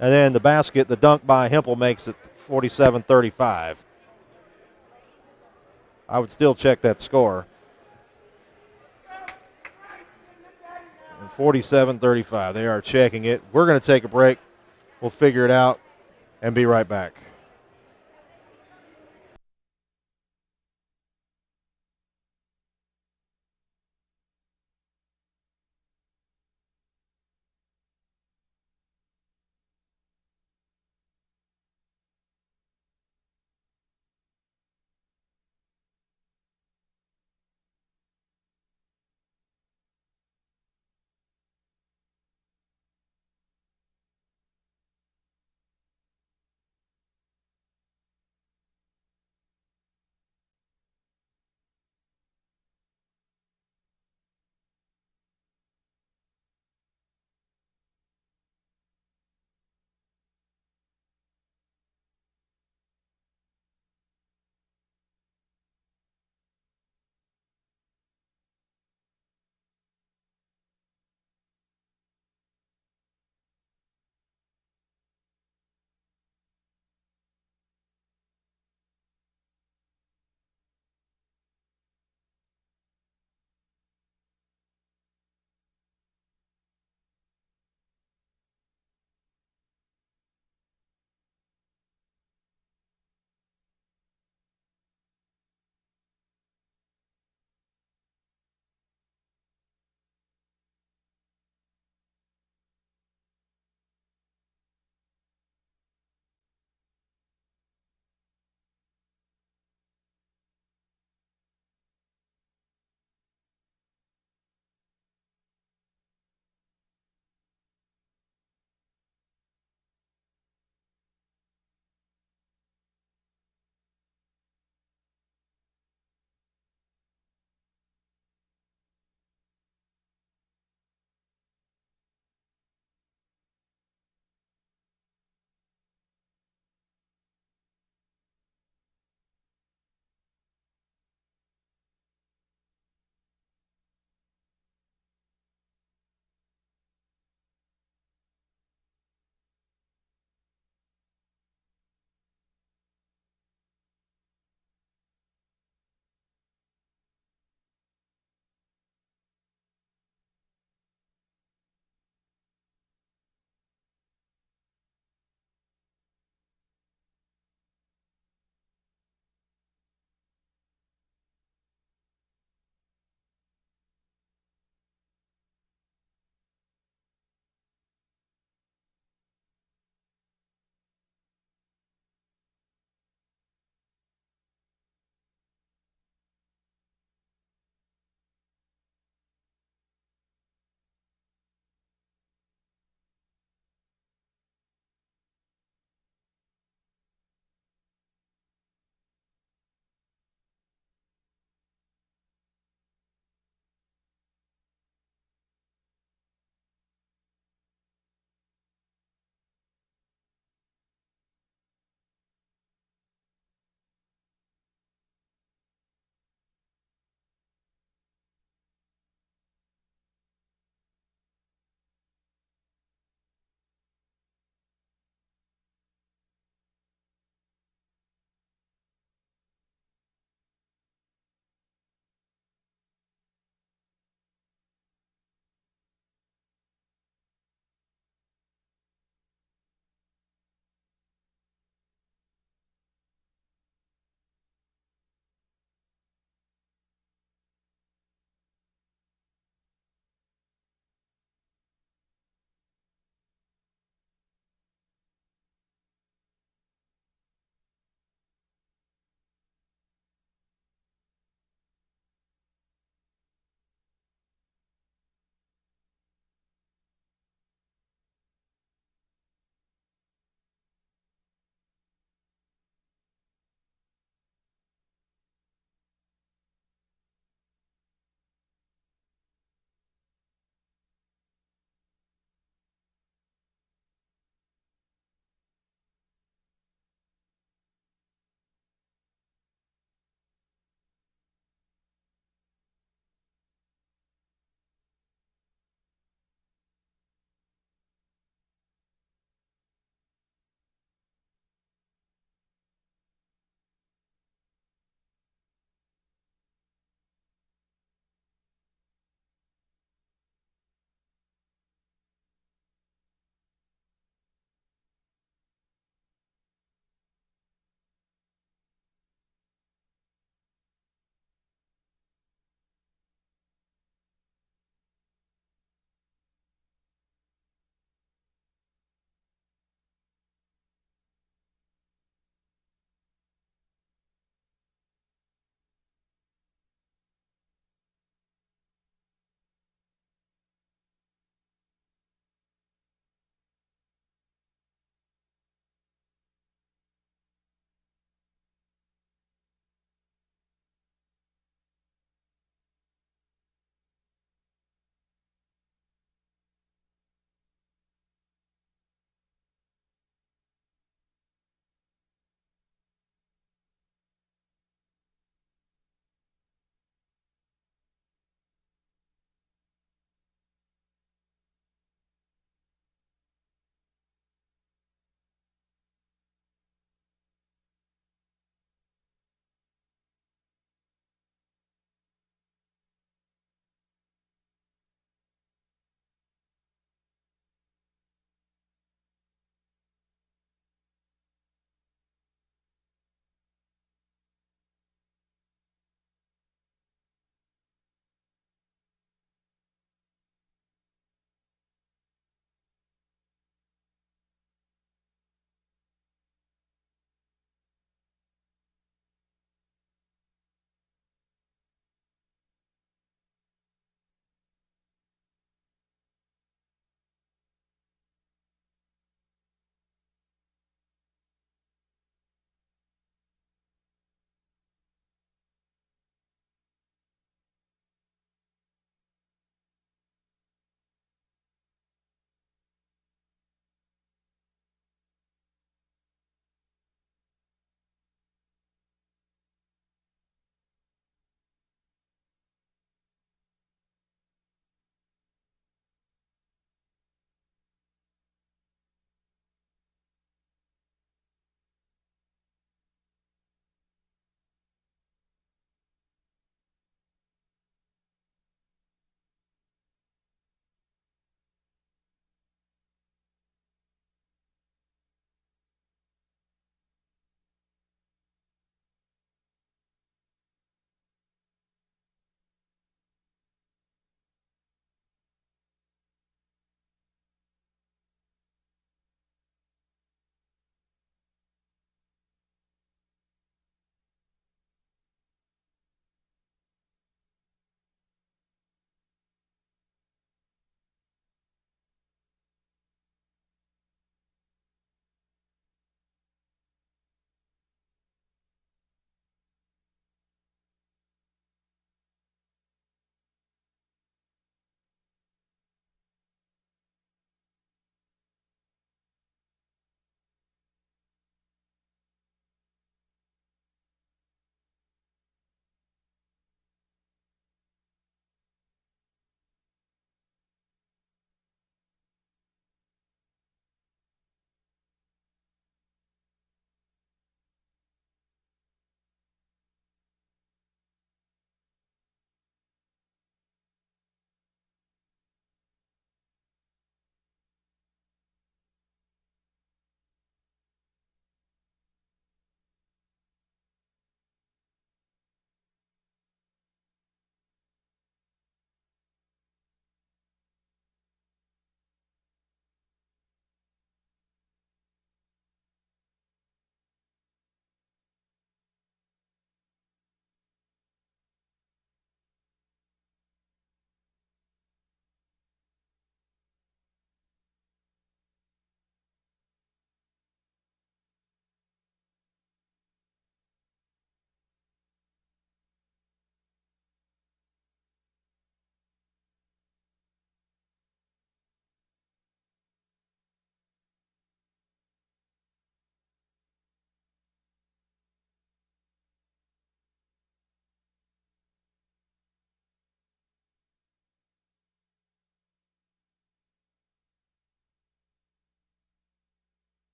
And then the basket, the dunk by Hempel makes it 47-35. I would still check that score. 47-35. They are checking it. We're going to take a break. We'll figure it out and be right back.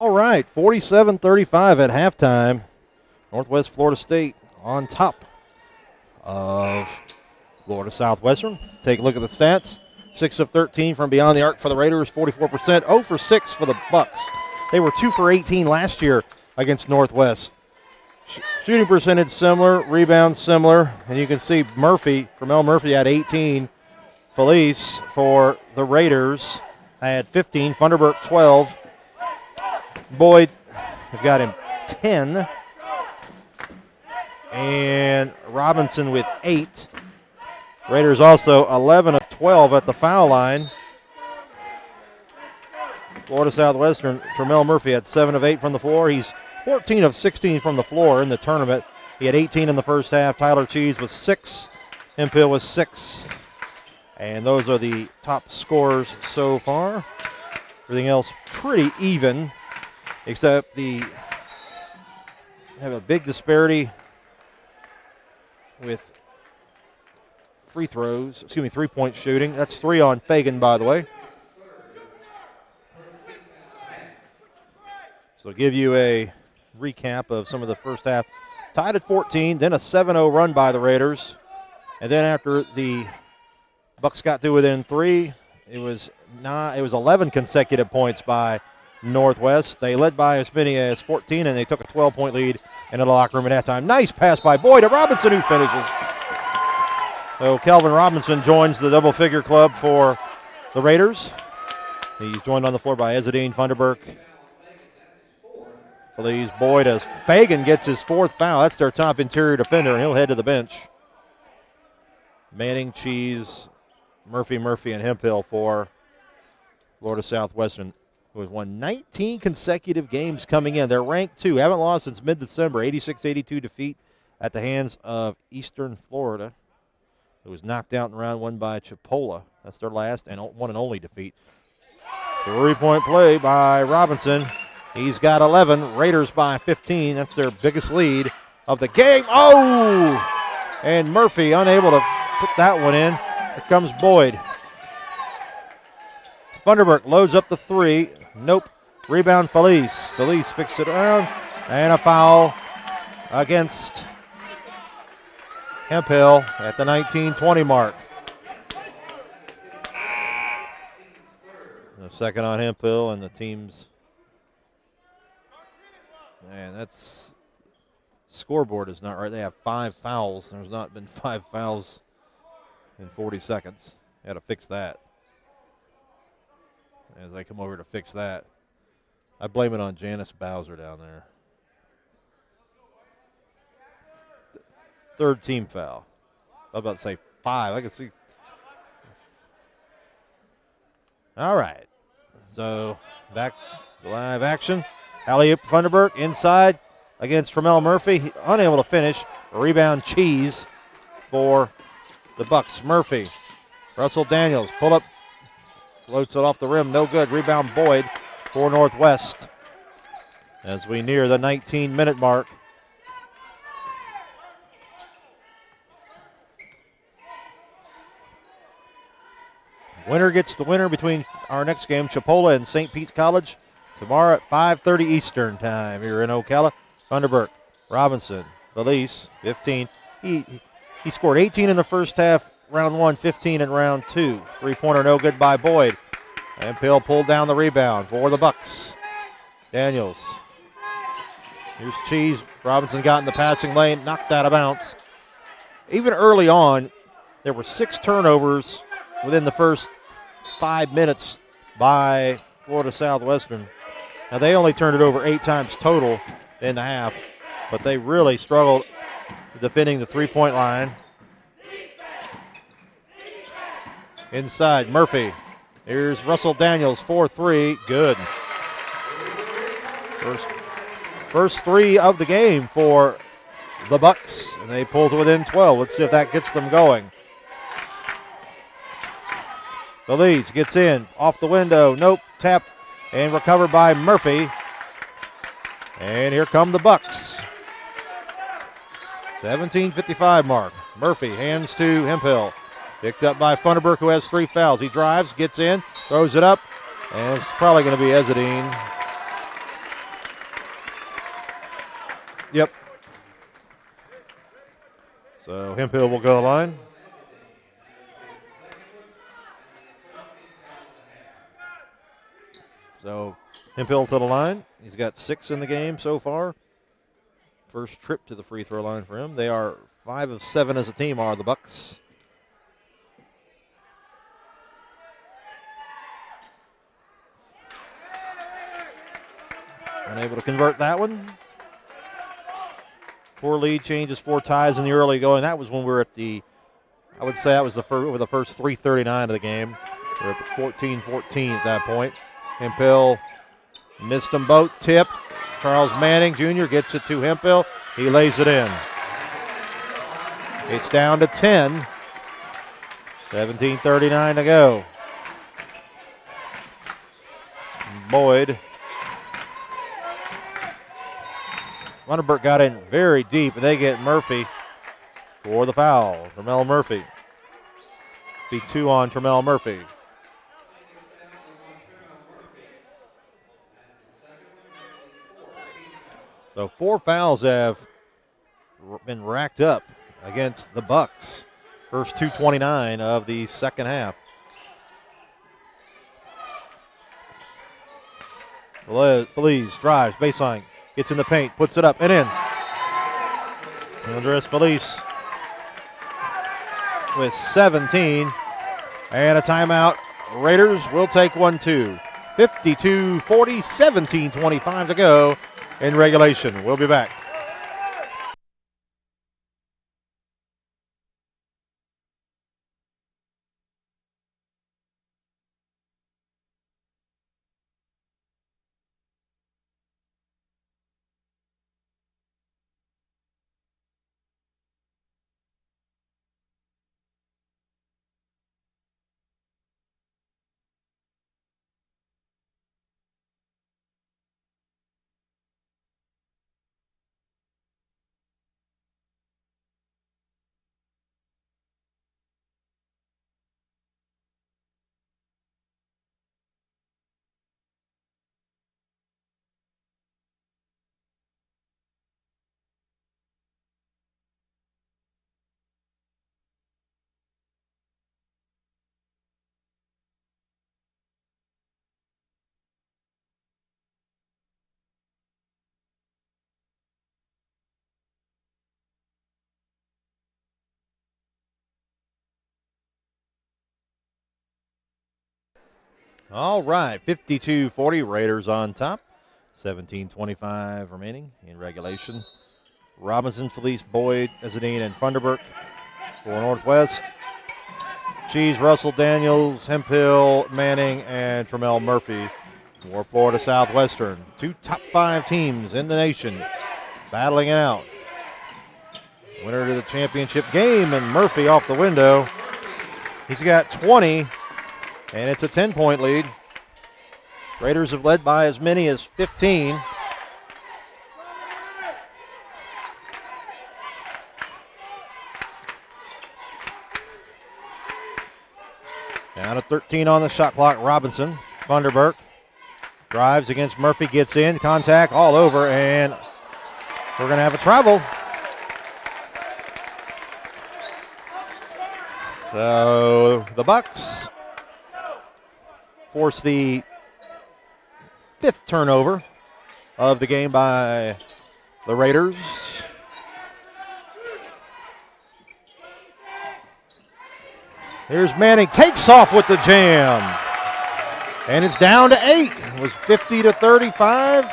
All right, 47-35 at halftime. Northwest Florida State on top of Florida Southwestern. Take a look at the stats. 6 of 13 from beyond the arc for the Raiders, 44%. 0 for 6 for the Bucks. They were 2 for 18 last year against Northwest. Shooting percentage similar, rebounds similar, and you can see Carmel Murphy had 18. Felice for the Raiders had 15. Funderburk 12. Boyd, we've got him 10. And Robinson with 8. Raiders also 11 of 12 at the foul line. Florida Southwestern, Tremel Murphy had 7 of 8 from the floor. He's 14 of 16 from the floor in the tournament. He had 18 in the first half. Tyler Cheese was 6. Hemphill was 6. And those are the top scorers so far. Everything else pretty even, except have a big disparity with three-point shooting. That's 3 on Fagan, by the way. So I'll give you a recap of some of the first half. Tied at 14, then a 7-0 run by the Raiders. And then after the Bucks got to within 3, it was 11 consecutive points by Northwest. They led by as many as 14, and they took a 12-point lead into the locker room at halftime. Nice pass by Boyd to Robinson, who finishes. So Kelvin Robinson joins the double-figure club for the Raiders. He's joined on the floor by Ezzadine Funderburk. Feliz Boyd as Fagan gets his 4th foul. That's their top interior defender, and he'll head to the bench. Manning, Cheese, Murphy, and Hemphill for Florida Southwestern, who has won 19 consecutive games coming in. They're ranked 2. Haven't lost since mid-December. 86-82 defeat at the hands of Eastern Florida. It was knocked out in round 1 by Chipola. That's their last and one and only defeat. 3-point play by Robinson. He's got 11. Raiders by 15. That's their biggest lead of the game. Oh! And Murphy unable to put that one in. Here comes Boyd. Funderburk loads up the 3. Nope. Rebound Felice. Felice fixed it around. And a foul against Hemphill at the 19-20 mark. A second on Hemphill, and the team's, man, that's scoreboard is not right. They have 5 fouls. There's not been 5 fouls in 40 seconds. Got to fix that. As they come over to fix that, I blame it on Janice Bowser down there. 3rd team foul. I was about to say 5. I can see. All right. So back to live action. Alley-oop Funderburk inside against Tremel Murphy. Unable to finish. Rebound Cheese for the Bucks. Murphy. Russell Daniels. Pull up. Floats it off the rim. No good. Rebound Boyd for Northwest as we near the 19-minute mark. Winner gets the winner between our next game, Chipola and St. Pete's College, tomorrow at 5:30 Eastern time here in Ocala. Funderburk, Robinson, Felice, 15. He scored 18 in the first half, round 1, 15 in round 2. 3-pointer no good by Boyd. And Pill pulled down the rebound for the Bucks. Daniels. Here's Cheese. Robinson got in the passing lane, knocked out of bounds. Even early on, there were 6 turnovers within the first 5 minutes by Florida Southwestern. Now, they only turned it over 8 times total in the half, but they really struggled defending the 3-point line. Inside, Murphy. Here's Russell Daniels, 4-3, good. First 3 of the game for the Bucks, and they pulled to within 12. Let's see if that gets them going. Feliz gets in, off the window, nope, tapped and recovered by Murphy. And here come the Bucks. 17:55 mark. Murphy hands to Hemphill. Picked up by Funderburk, who has 3 fouls. He drives, gets in, throws it up, and it's probably going to be Ezzadine. Yep. So Hemphill will go to the line. So Hemphill to the line. He's got 6 in the game so far. First trip to the free throw line for him. They are 5 of 7 as a team, are the Bucks. Unable to convert that one. 4 lead changes, 4 ties in the early going. That was when we were at I would say that was the first 3:39 of the game. We're at 14-14 at that point. Hemphill missed them both, tipped. Charles Manning Jr. gets it to Hemphill. He lays it in. It's down to 10. 17:39 to go. Boyd. Vanderbilt got in very deep, and they get Murphy for the foul. Tremel Murphy. Be 2 on Tremel Murphy. So 4 fouls have been racked up against the Bucks. First 2:29 of the second half. Feliz drives, baseline, gets in the paint, puts it up and in. Andres Feliz with 17 and a timeout. Raiders will take 1 too. 52-40, 17:25 to go in regulation. We'll be back. All right, 52-40, Raiders on top. 17:25 remaining in regulation. Robinson, Felice, Boyd, Ezadine, and Funderburk for Northwest. Cheese, Russell, Daniels, Hemphill, Manning, and Tremel Murphy for Florida Southwestern. 2 top 5 teams in the nation battling it out. Winner to the championship game, and Murphy off the window. He's got 20. And it's a 10-point lead. Raiders have led by as many as 15. Down to 13 on the shot clock, Robinson. Funderburk drives against Murphy, gets in, contact all over, and we're going to have a travel. So the Bucks force the 5th turnover of the game by the Raiders. Here's Manning, takes off with the jam. And it's down to 8. It was 50-35.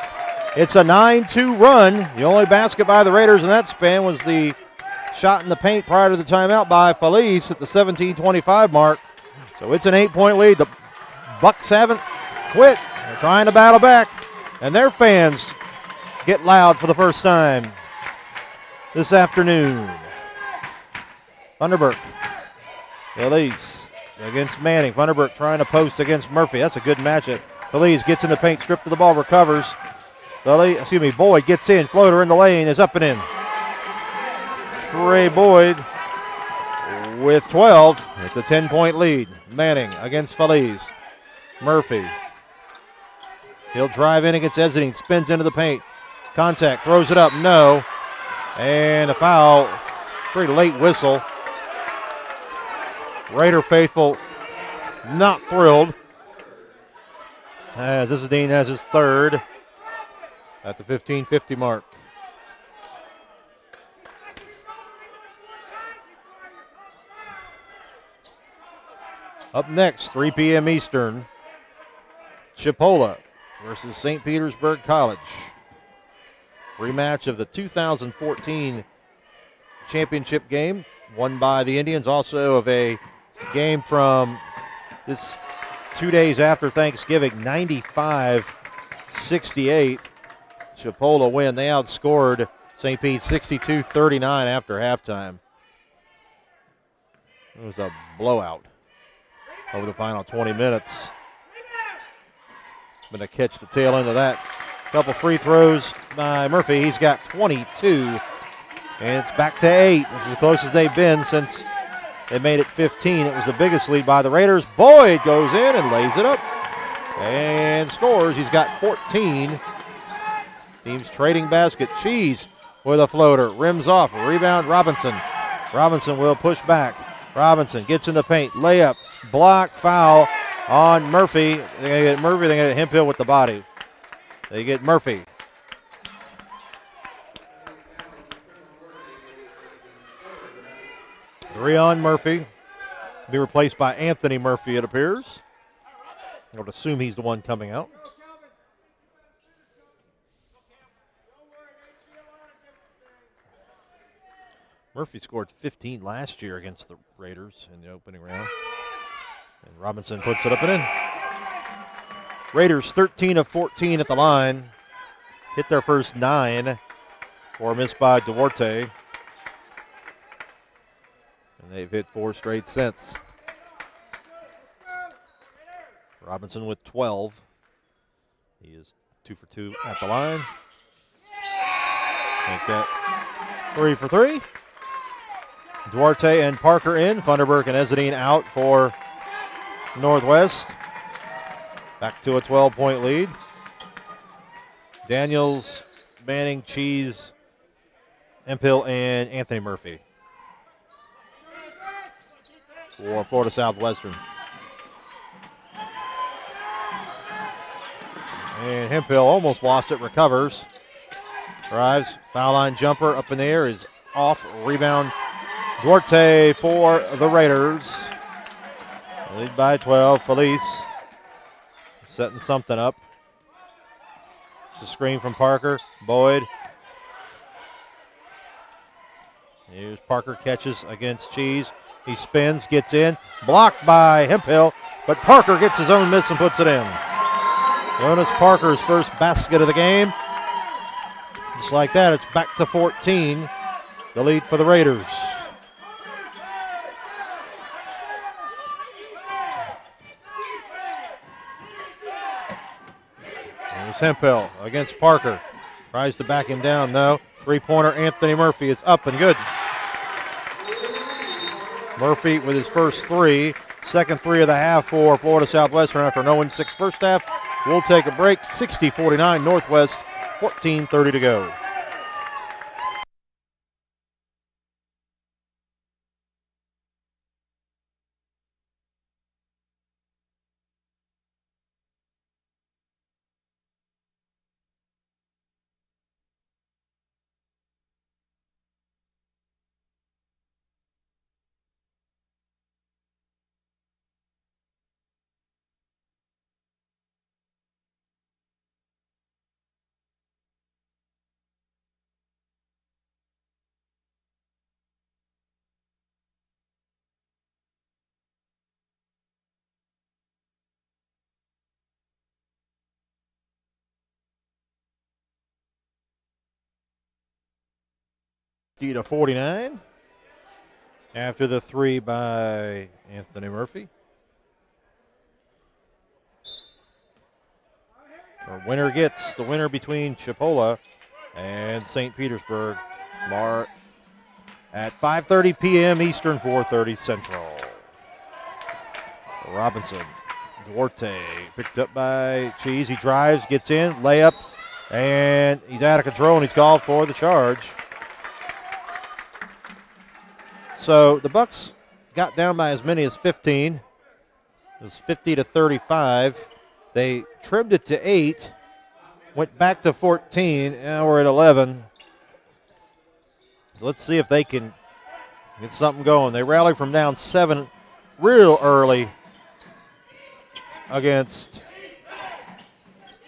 It's a 9-2 run. The only basket by the Raiders in that span was the shot in the paint prior to the timeout by Felice at the 17:25 mark. So it's an 8-point lead. The Bucks haven't quit. They're trying to battle back, and their fans get loud for the first time this afternoon. Funderburk, Felice against Manning. Funderburk trying to post against Murphy. That's a good matchup. Felice gets in the paint, stripped to the ball, recovers. Boyd gets in, floater in the lane, is up and in. Trey Boyd with 12. It's a 10-point lead. Manning against Felice. Murphy. He'll drive in against Ezadine, spins into the paint. Contact, throws it up, no. And a foul. Pretty late whistle. Raider faithful not thrilled, as Izzadine has his third at the 15:50 mark. Up next, 3 p.m. Eastern, Chipola versus St. Petersburg College. Rematch of the 2014 championship game, won by the Indians. Also of a game from this 2 days after Thanksgiving, 95-68. Chipola win. They outscored St. Pete 62-39 after halftime. It was a blowout over the final 20 minutes. Going to catch the tail end of that. Couple free throws by Murphy. He's got 22. And it's back to 8. This is as close as they've been since they made it 15. It was the biggest lead by the Raiders. Boyd goes in and lays it up and scores. He's got 14. Team's trading basket. Cheese with a floater. Rims off. Rebound Robinson. Robinson will push back. Robinson gets in the paint. Layup. Block. Foul on Murphy. They're going to get Murphy. They're going to get Hemphill with the body. They get Murphy. Three on Murphy. Be replaced by Anthony Murphy, it appears. I would assume he's the one coming out. Murphy scored 15 last year against the Raiders in the opening round. And Robinson puts it up and in. Raiders 13 of 14 at the line. Hit their first 9 or missed by Duarte. And they've hit 4 straight since. Robinson with 12. He is 2 for 2 at the line. Make that 3 for 3. Duarte and Parker in. Funderburk and Izzadine out for Northwest. Back to a 12-point lead. Daniels, Manning, Cheese, Hemphill, and Anthony Murphy for Florida Southwestern. And Hemphill almost lost it, recovers. Drives, foul line jumper up in the air is off. Rebound, Duarte for the Raiders. Lead by 12, Felice setting something up. It's a screen from Parker. Boyd. Here's Parker, catches against Cheese. He spins, gets in. Blocked by Hemphill, but Parker gets his own miss and puts it in. Jonas Parker's first basket of the game. Just like that, it's back to 14. The lead for the Raiders. There's Hemphill against Parker. Tries to back him down, no. Three-pointer Anthony Murphy is up and good. Murphy with his first 3. Second 3 of the half for Florida Southwestern after an 0-6 first half. We'll take a break. 60-49 Northwest, 14:30 to go. To 49 after the 3 by Anthony Murphy. Our winner gets the winner between Chipola and St. Petersburg at 5:30 p.m. Eastern, 4:30 Central. Robinson, Duarte picked up by Cheese. He drives, gets in, layup, and he's out of control, and he's called for the charge. So the Bucks got down by as many as 15. It was 50-35. They trimmed it to 8, went back to 14. Now we're at 11. So let's see if they can get something going. They rallied from down 7 real early against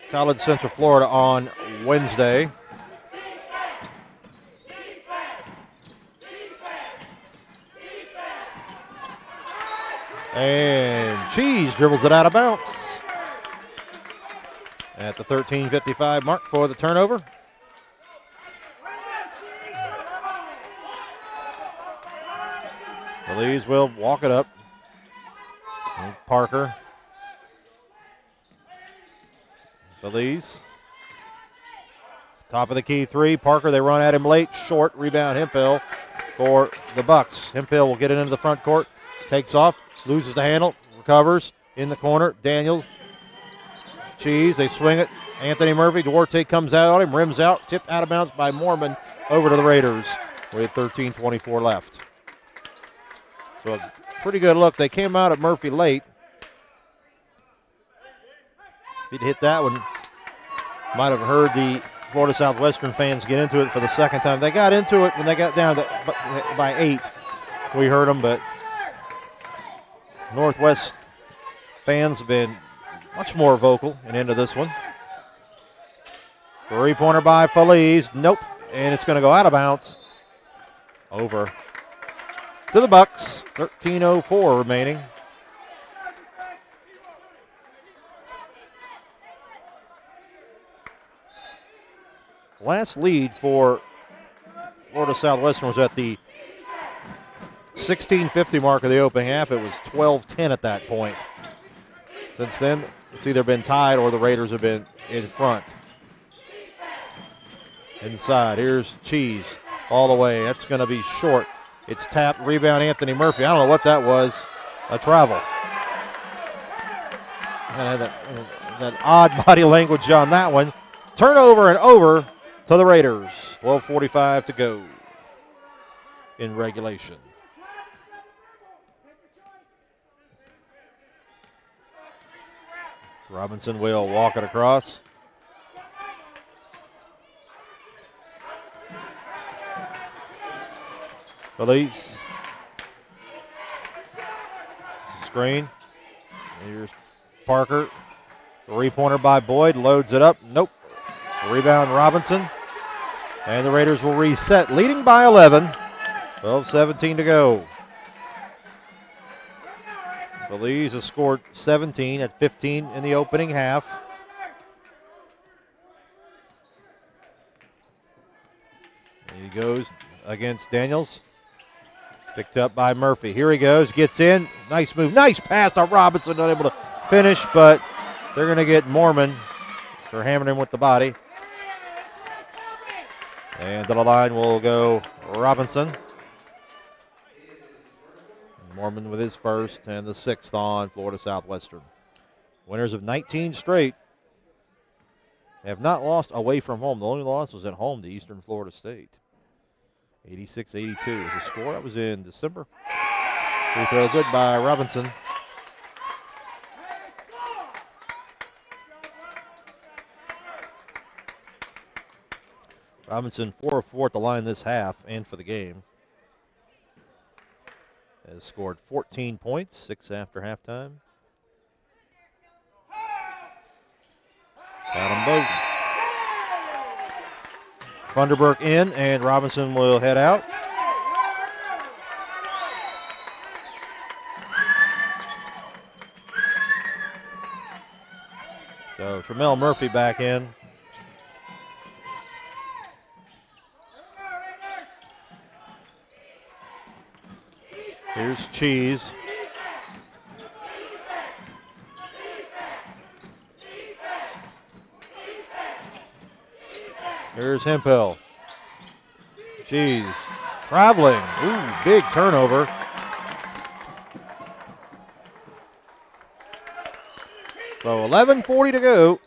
College Central Florida on Wednesday. And Cheese dribbles it out of bounds at the 13:55 mark for the turnover. Belize will walk it up. And Parker. Belize. Top of the key three. Parker, they run at him late. Short. Rebound Hemphill for the Bucks. Hemphill will get it into the front court. Takes off. Loses the handle. Recovers. In the corner. Daniels. Cheese. They swing it. Anthony Murphy. Duarte comes out on him. Rims out. Tipped out of bounds by Mormon. Over to the Raiders with 13:24 left. So a pretty good look. They came out at Murphy late. If he'd hit that one, might have heard the Florida Southwestern fans get into it for the second time. They got into it when they got down by 8. We heard them, but Northwest fans have been much more vocal and into this one. Three-pointer by Feliz. Nope. And it's going to go out of bounds. Over to the Bucks. 13:04 remaining. Last lead for Florida Southwestern was at the 16:50 mark of the opening half. It was 12-10 at that point. Since then, it's either been tied or the Raiders have been in front. Inside, here's Cheese all the way. That's going to be short. It's tapped, rebound Anthony Murphy. I don't know what that was. A travel. And that odd body language on that one. Turnover and over to the Raiders. 12:45 to go in regulation. Robinson will walk it across. Feliz. Screen. Here's Parker. Three-pointer by Boyd. Loads it up. Nope. Rebound Robinson. And the Raiders will reset, leading by 11. 12:17 to go. Feliz has scored 17 at 15 in the opening half. He goes against Daniels. Picked up by Murphy. Here he goes. Gets in. Nice move. Nice pass to Robinson. Not able to finish, but they're going to get Mormon for hammering him with the body. And to the line will go Robinson. Mormon with his first and the 6th on Florida Southwestern. Winners of 19 straight have not lost away from home. The only loss was at home to Eastern Florida State. 86-82 is the score. That was in December. Free throw good by Robinson. Robinson 4 of 4 at the line this half and for the game. Has scored 14 points, 6 after halftime. Got them both. Funderburk in, and Robinson will head out. So Tremel Murphy back in. Here's Cheese. Here's Hemphill. Cheese. Traveling. Ooh, big turnover. So 11:40 to go.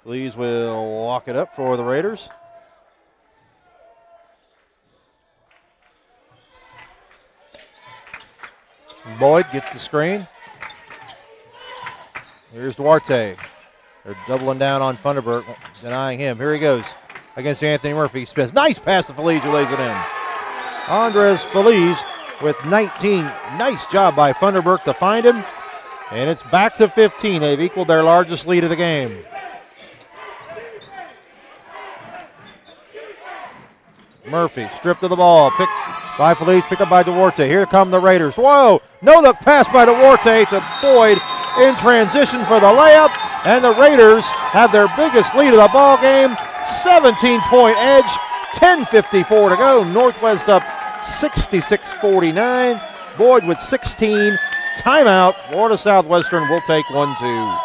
Feliz will walk it up for the Raiders. Boyd gets the screen. Here's Duarte. They're doubling down on Funderburk, denying him. Here he goes against Anthony Murphy. Spins. Nice pass to Feliz, who lays it in. Andres Feliz with 19. Nice job by Funderburk to find him. And it's back to 15. They've equaled their largest lead of the game. Murphy stripped of the ball. Picked by Feliz, picked up by Duarte. Here come the Raiders. Whoa! No look pass by Duarte to Boyd in transition for the layup. And the Raiders have their biggest lead of the ball game. 17-point edge. 10:54 to go. Northwest up 66-49. Boyd with 16. Timeout. Florida Southwestern will take 1-2.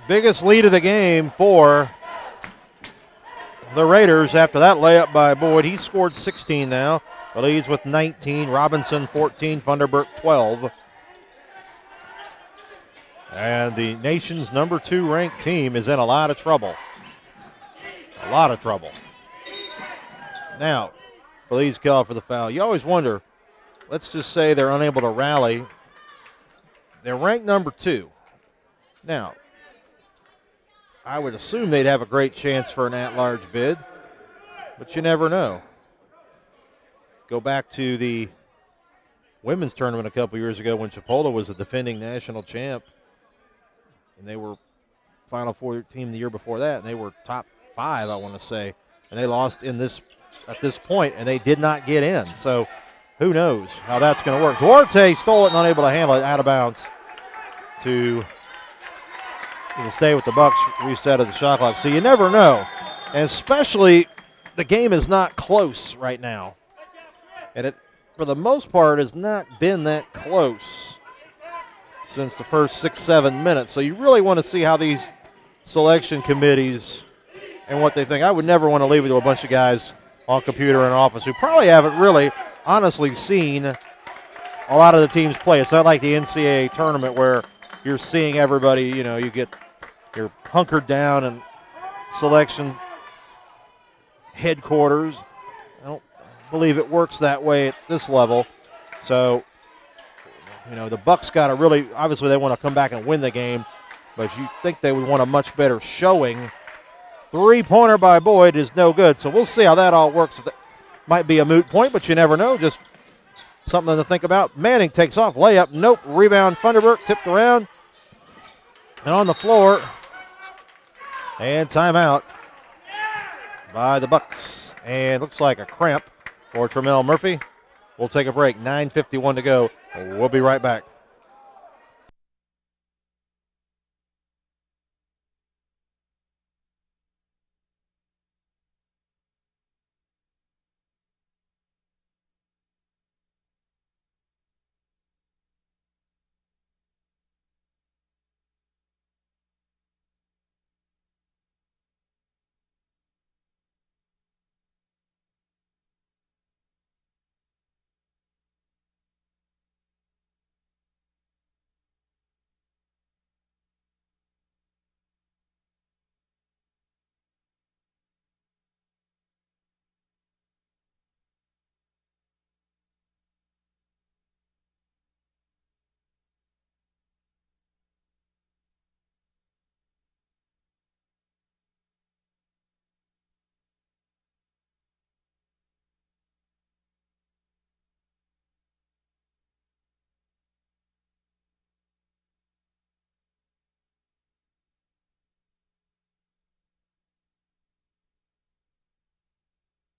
Biggest lead of the game for the Raiders after that layup by Boyd. He scored 16 now. Feliz with 19. Robinson 14. Funderburk 12. And the nation's number 2 ranked team is in a lot of trouble. A lot of trouble. Now, Feliz called for the foul. You always wonder, let's just say they're unable to rally. They're ranked number 2. Now, I would assume they'd have a great chance for an at-large bid, but you never know. Go back to the women's tournament a couple years ago when Chipola was the defending national champ, and they were Final Four team the year before that, and they were top 5, I want to say, and they lost at this point, and they did not get in. So who knows how that's going to work. Duarte stole it and unable to handle it out of bounds to stay with the Bucks, reset of the shot clock. So you never know, and especially the game is not close right now, and it, for the most part, has not been that close since the first 6-7 minutes. So you really want to see how these selection committees and what they think. I would never want to leave it to a bunch of guys on computer in an office who probably haven't really honestly seen a lot of the teams play. It's not like the NCAA tournament where you're seeing everybody, you're hunkered down in selection headquarters. I don't believe it works that way at this level. So, the Bucks got to really, obviously they want to come back and win the game, but you think they would want a much better showing. Three-pointer by Boyd is no good, so we'll see how that all works. That might be a moot point, but you never know. Just something to think about. Manning takes off, layup, nope, rebound. Funderburk tipped around and on the floor. And timeout by the Bucks. And looks like a cramp for Tremel Murphy. We'll take a break. 9:51 to go. We'll be right back.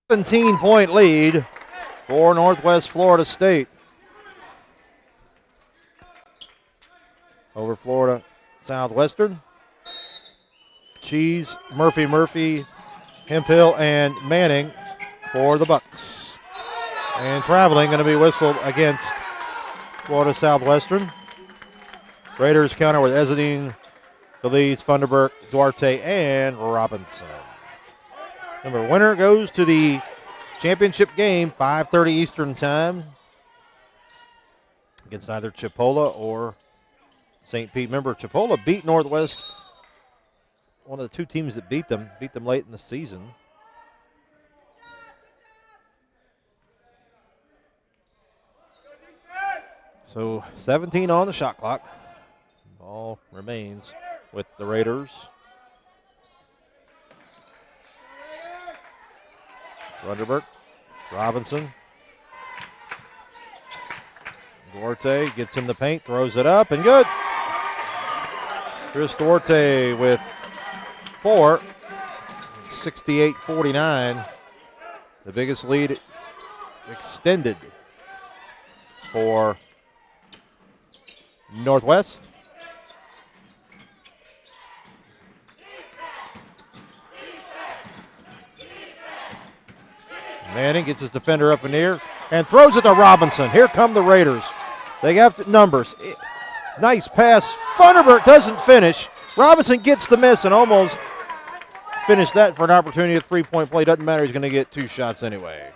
17-point lead for Northwest Florida State. Over Florida Southwestern. Cheese, Murphy, Hemphill, and Manning for the Bucks. And traveling going to be whistled against Florida Southwestern. Raiders counter with Ezedine, Feliz, Funderburk, Duarte, and Robinson. Remember, winner goes to the championship game, 5:30 Eastern time, against either Chipola or St. Pete. Remember, Chipola beat Northwest, one of the two teams that beat them late in the season. So 17 on the shot clock. Ball remains with the Raiders. Runderberg, Robinson. Duarte gets in the paint, throws it up, and good. Chris Duarte with 4, 68-49. The biggest lead extended for Northwest. Manning gets his defender up in the air and throws it to Robinson. Here come the Raiders. They have numbers. Nice pass. Funderburk doesn't finish. Robinson gets the miss and almost finished that for an opportunity of three-point play. Doesn't matter. He's going to get 2 shots anyway.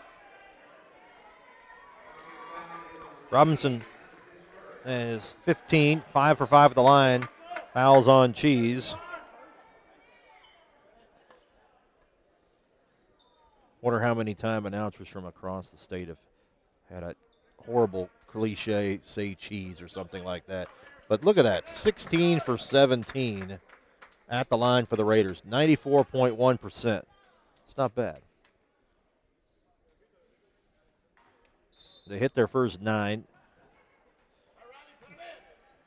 Robinson is 15, 5 for 5 at the line. Fouls on Cheese. Wonder how many time announcers from across the state have had a horrible cliche, say Cheese or something like that. But look at that, 16 for 17 at the line for the Raiders, 94.1%. It's not bad. They hit their first 9.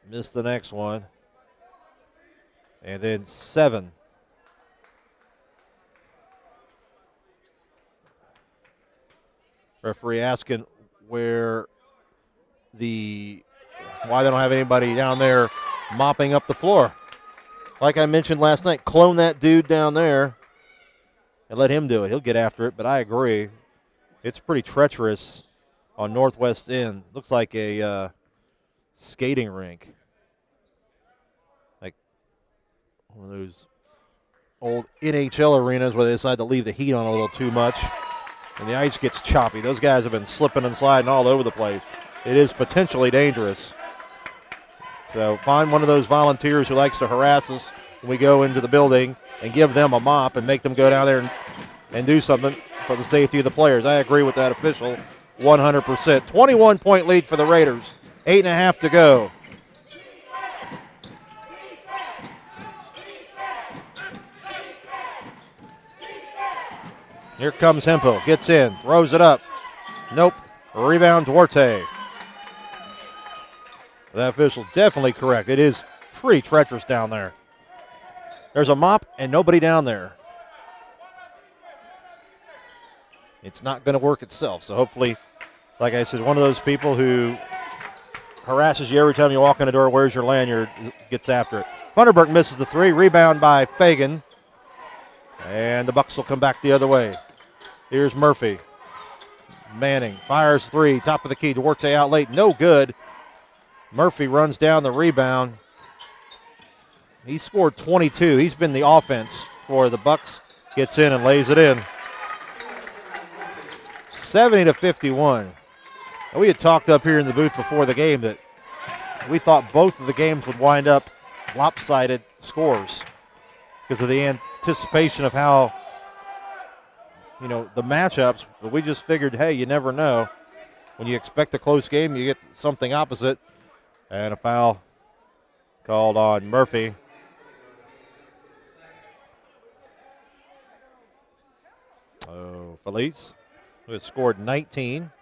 Missed the next one. And then 7. Referee asking why they don't have anybody down there mopping up the floor. Like I mentioned last night, clone that dude down there and let him do it. He'll get after it, but I agree. It's pretty treacherous on Northwest End. Looks like a skating rink. Like one of those old NHL arenas where they decide to leave the heat on a little too much. And the ice gets choppy. Those guys have been slipping and sliding all over the place. It is potentially dangerous. So find one of those volunteers who likes to harass us when we go into the building and give them a mop and make them go down there and do something for the safety of the players. I agree with that official 100%. 21-point lead for the Raiders. 8.5 to go. Here comes Hempel. Gets in. Throws it up. Nope. Rebound Duarte. That official definitely correct. It is pretty treacherous down there. There's a mop and nobody down there. It's not going to work itself. So hopefully, like I said, one of those people who harasses you every time you walk in the door, where's your lanyard, gets after it. Funderburk misses the 3. Rebound by Fagan. And the Bucks will come back the other way. Here's Murphy. Manning fires 3. Top of the key. Duarte out late. No good. Murphy runs down the rebound. He scored 22. He's been the offense for the Bucks. Gets in and lays it in. 70-51. We had talked up here in the booth before the game that we thought both of the games would wind up lopsided scores because of the anticipation of how, the matchups. But we just figured, hey, you never know. When you expect a close game, you get something opposite. And a foul called on Murphy. Oh, Feliz, who has scored 19. It's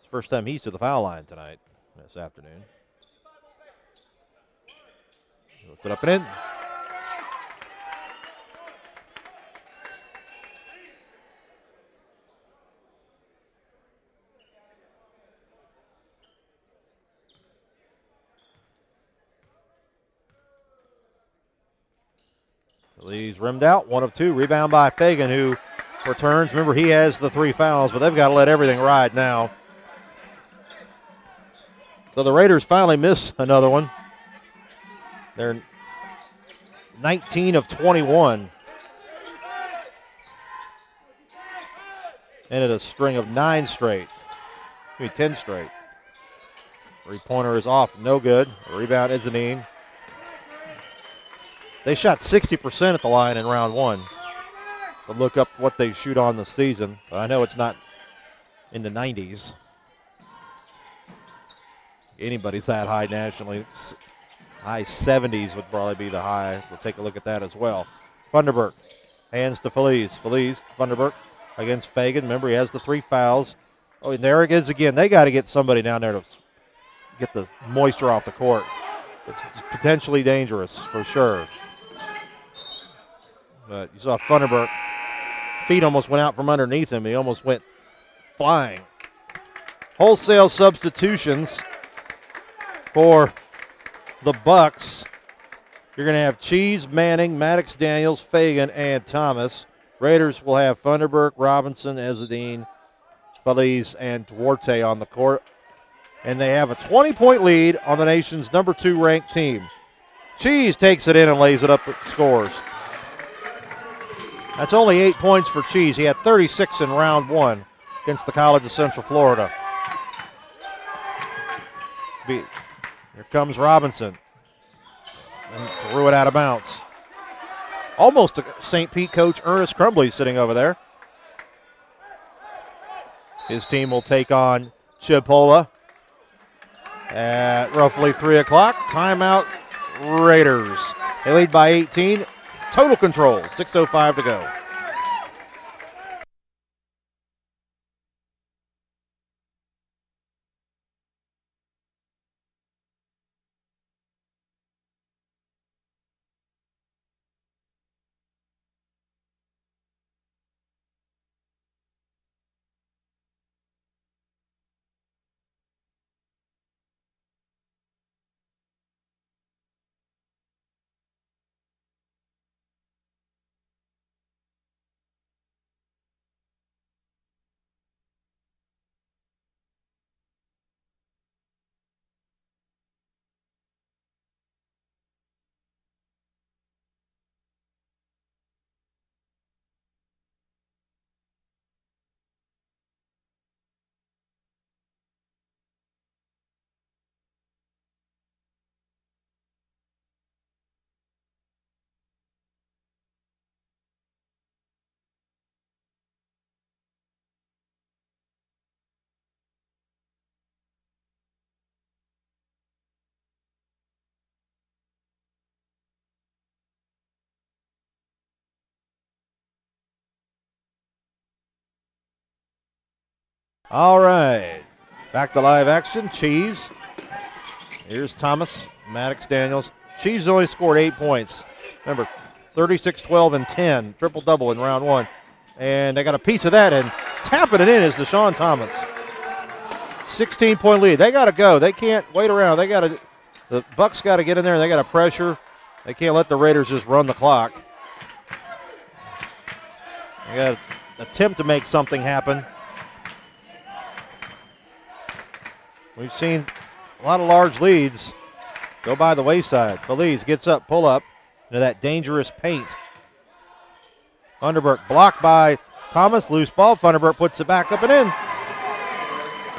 the first time he's to the foul line tonight, this afternoon. Puts it up and in. Lee's rimmed out, 1 of 2. Rebound by Fagan, who returns. Remember, he has the 3 fouls, but they've got to let everything ride now. So the Raiders finally miss another one. They're 19 of 21. Ended a string of 9 straight. 10 straight. 3-pointer is off, no good. Rebound, Izzanine. They shot 60% at the line in round 1. But look up what they shoot on the season. I know it's not in the 90s. Anybody's that high nationally. High 70s would probably be the high. We'll take a look at that as well. Funderburk hands to Feliz. Feliz, Funderburk against Fagan. Remember, he has the 3 fouls. Oh, and there it is again. They got to get somebody down there to get the moisture off the court. It's potentially dangerous for sure. But you saw Funderburk. Feet almost went out from underneath him. He almost went flying. Wholesale substitutions for the Bucks. You're going to have Cheese, Manning, Maddox, Daniels, Fagan, and Thomas. Raiders will have Funderburk, Robinson, Izzadine, Feliz, and Duarte on the court. And they have a 20-point lead on the nation's number 2 ranked team. Cheese takes it in and lays it up and scores. That's only 8 points for Cheese. He had 36 in round 1 against the College of Central Florida. Here comes Robinson. And threw it out of bounds. Almost a St. Pete coach, Ernest Crumbly, sitting over there. His team will take on Chipola at roughly 3 o'clock. Timeout, Raiders. They lead by 18. Total control, 6:05 to go. All right, back to live action. Cheese. Here's Thomas, Maddox, Daniels. Cheese only scored 8 points. Remember, 36, 12, and 10. Triple-double in round 1. And they got a piece of that, and tapping it in is Deshaun Thomas. 16-point lead. They got to go. They can't wait around. The Bucks got to get in there, and they got to pressure. They can't let the Raiders just run the clock. They got to attempt to make something happen. We've seen a lot of large leads go by the wayside. Feliz gets up, pull up into that dangerous paint. Funderburk blocked by Thomas. Loose ball. Funderburk puts it back up and in.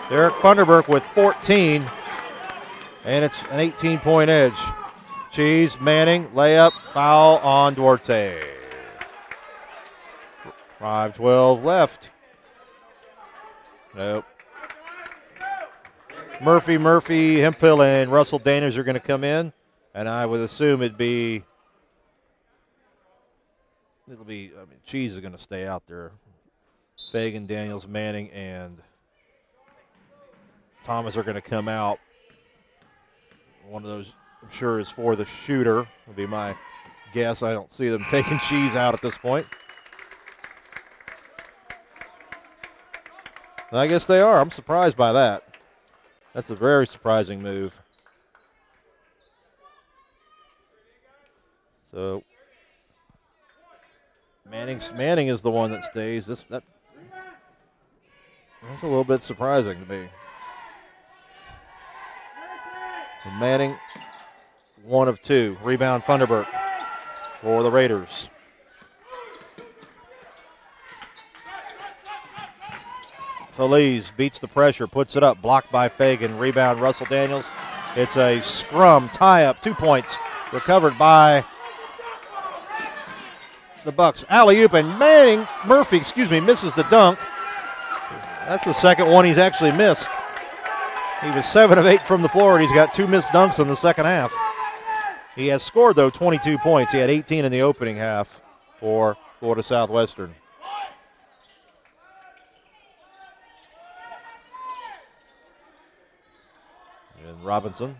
Derek Funderburk with 14. And it's an 18-point edge. Cheese, Manning, layup, foul on Duarte. 5:12 left. Nope. Murphy, Hemphill, and Russell Daniels are going to come in, and I would assume Cheese is going to stay out there. Fagan, Daniels, Manning, and Thomas are going to come out. One of those, I'm sure, is for the shooter, would be my guess. I don't see them taking Cheese out at this point. I guess they are. I'm surprised by that. That's a very surprising move. So Manning is the one that stays. That's a little bit surprising to me. And Manning, 1 of 2. Rebound Funderburk for the Raiders. Feliz beats the pressure, puts it up, blocked by Fagan. Rebound Russell Daniels. It's a scrum, tie-up, 2 points. Recovered by the Bucks. Alley-oop, and Murphy misses the dunk. That's the second one he's actually missed. He was 7 of 8 from the floor, and he's got 2 missed dunks in the second half. He has scored, though, 22 points. He had 18 in the opening half for Florida Southwestern. And Robinson.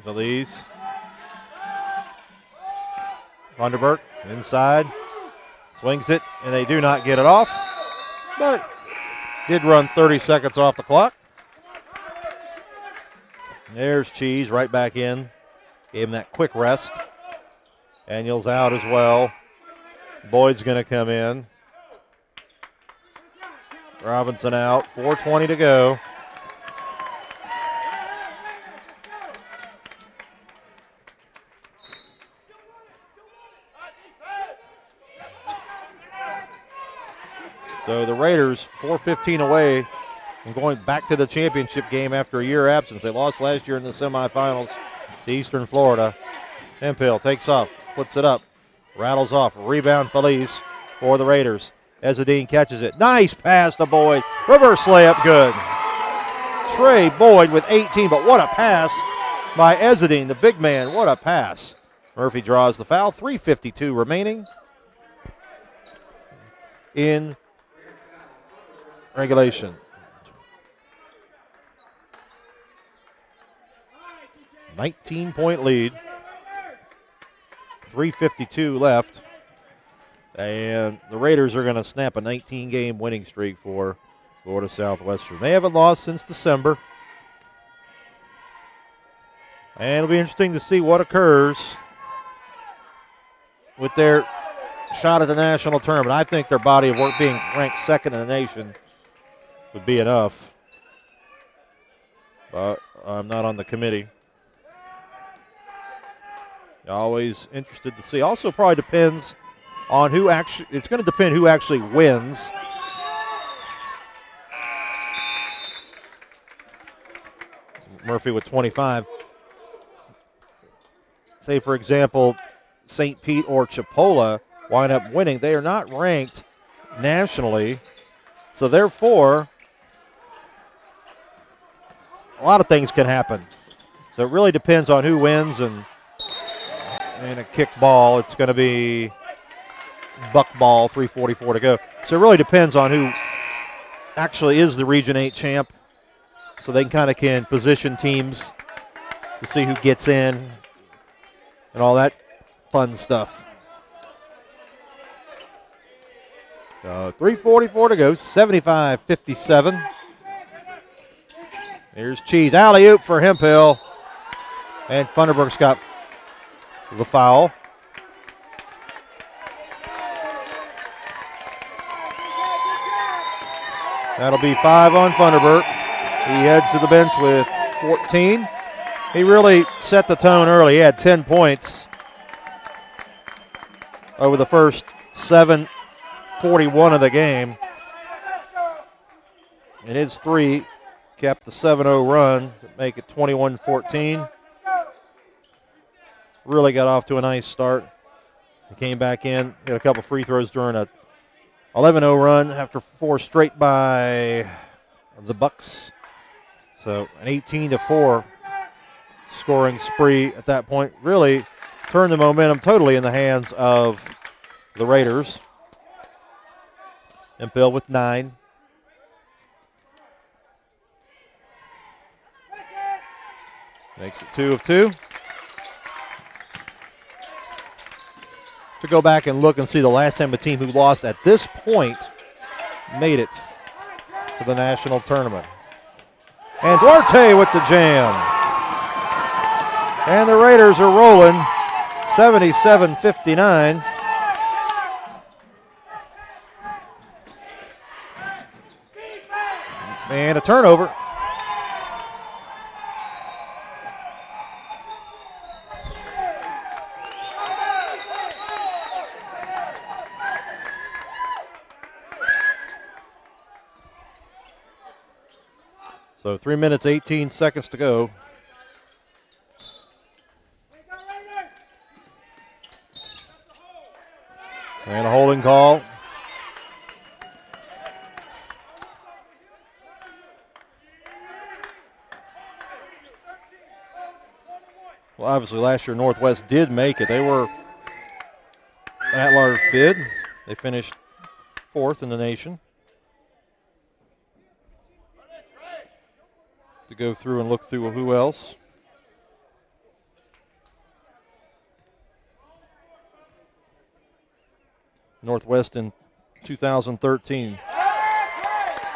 Feliz. Vanderberg inside. Swings it, and they do not get it off. But did run 30 seconds off the clock. There's Cheese right back in. Gave him that quick rest. Daniels out as well. Boyd's going to come in. Robinson out. 4:20 to go. So the Raiders 4:15 away and going back to the championship game after a year absence. They lost last year in the semifinals to Eastern Florida. Hemphill takes off, puts it up, rattles off. Rebound Feliz for the Raiders. Ezzedine catches it. Nice pass to Boyd. Reverse layup, good. Trey Boyd with 18, but what a pass by Ezzedine, the big man. What a pass. Murphy draws the foul. 3:52 remaining in regulation. 19-point lead. 3:52 left. And the Raiders are going to snap a 19-game winning streak for Florida Southwestern. They haven't lost since December. And it'll be interesting to see what occurs with their shot at the national tournament. I think their body of work, being ranked second in the nation, would be enough. But I'm not on the committee. Always interested to see. Also probably depends on who actually, it's going to depend who actually wins. Murphy with 25. Say, for example, St. Pete or Chipola wind up winning. They are not ranked nationally. So therefore, a lot of things can happen. So it really depends on who wins, and a kick ball, it's going to be buck ball, 3:44 to go. So it really depends on who actually is the Region 8 champ. So they can position teams to see who gets in and all that fun stuff. 3:44 to go, 75-57. Here's Cheese. Alley-oop for Hemphill. And Funderburk's got the foul. That'll be 5 on Funderburk. He heads to the bench with 14. He really set the tone early. He had 10 points over the first 7:41 of the game. And his 3 kept the 7-0 run to make it 21-14. Really got off to a nice start. He came back in, got a couple free throws during a 11-0 run after 4 straight by the Bucks. So an 18-4 scoring spree at that point really turned the momentum totally in the hands of the Raiders. And Bill with 9. Makes it 2 of 2. To go back and look and see the last time a team who lost at this point made it to the national tournament. And Duarte with the jam. And the Raiders are rolling 77-59. And a turnover. So 3 minutes, 18 seconds to go. And a holding call. Well, obviously last year Northwest did make it. They were an at-large bid. They finished 4th in the nation. To go through and look through who else. Northwest in 2013.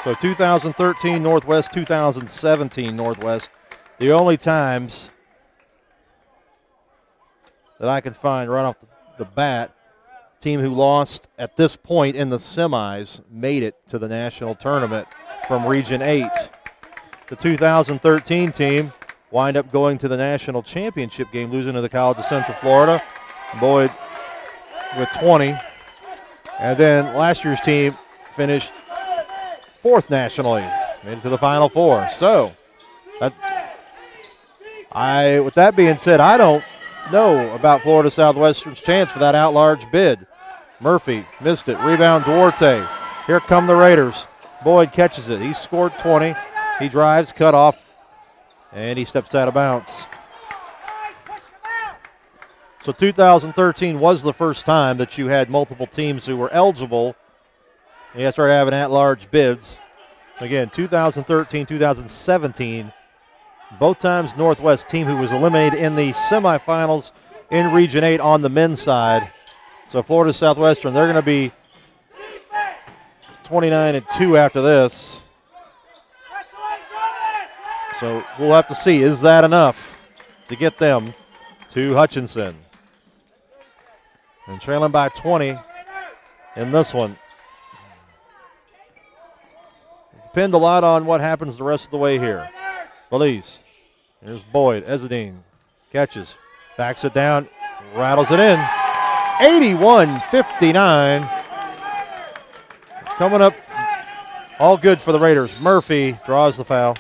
So 2013 Northwest, 2017 Northwest. The only times that I can find right off the bat, team who lost at this point in the semis made it to the national tournament from Region 8. The 2013 team wind up going to the national championship game, losing to the College of Central Florida. Boyd with 20. And then last year's team finished 4th nationally, made it to the Final Four. So, with that being said, I don't know about Florida Southwestern's chance for that at-large bid. Murphy missed it. Rebound, Duarte. Here come the Raiders. Boyd catches it. He scored 20. He drives, cut off, and he steps out of bounds. So 2013 was the first time that you had multiple teams who were eligible. And you started having at-large bids. Again, 2013, 2017, both times Northwest team who was eliminated in the semifinals in Region 8 on the men's side. So Florida Southwestern, they're going to be 29-2 after this. So we'll have to see, is that enough to get them to Hutchinson? And trailing by 20 in this one. Depend a lot on what happens the rest of the way here. Belize. Here's Boyd. Ezzedine catches. Backs it down. Rattles it in. 81-59. Coming up. All good for the Raiders. Murphy draws the foul.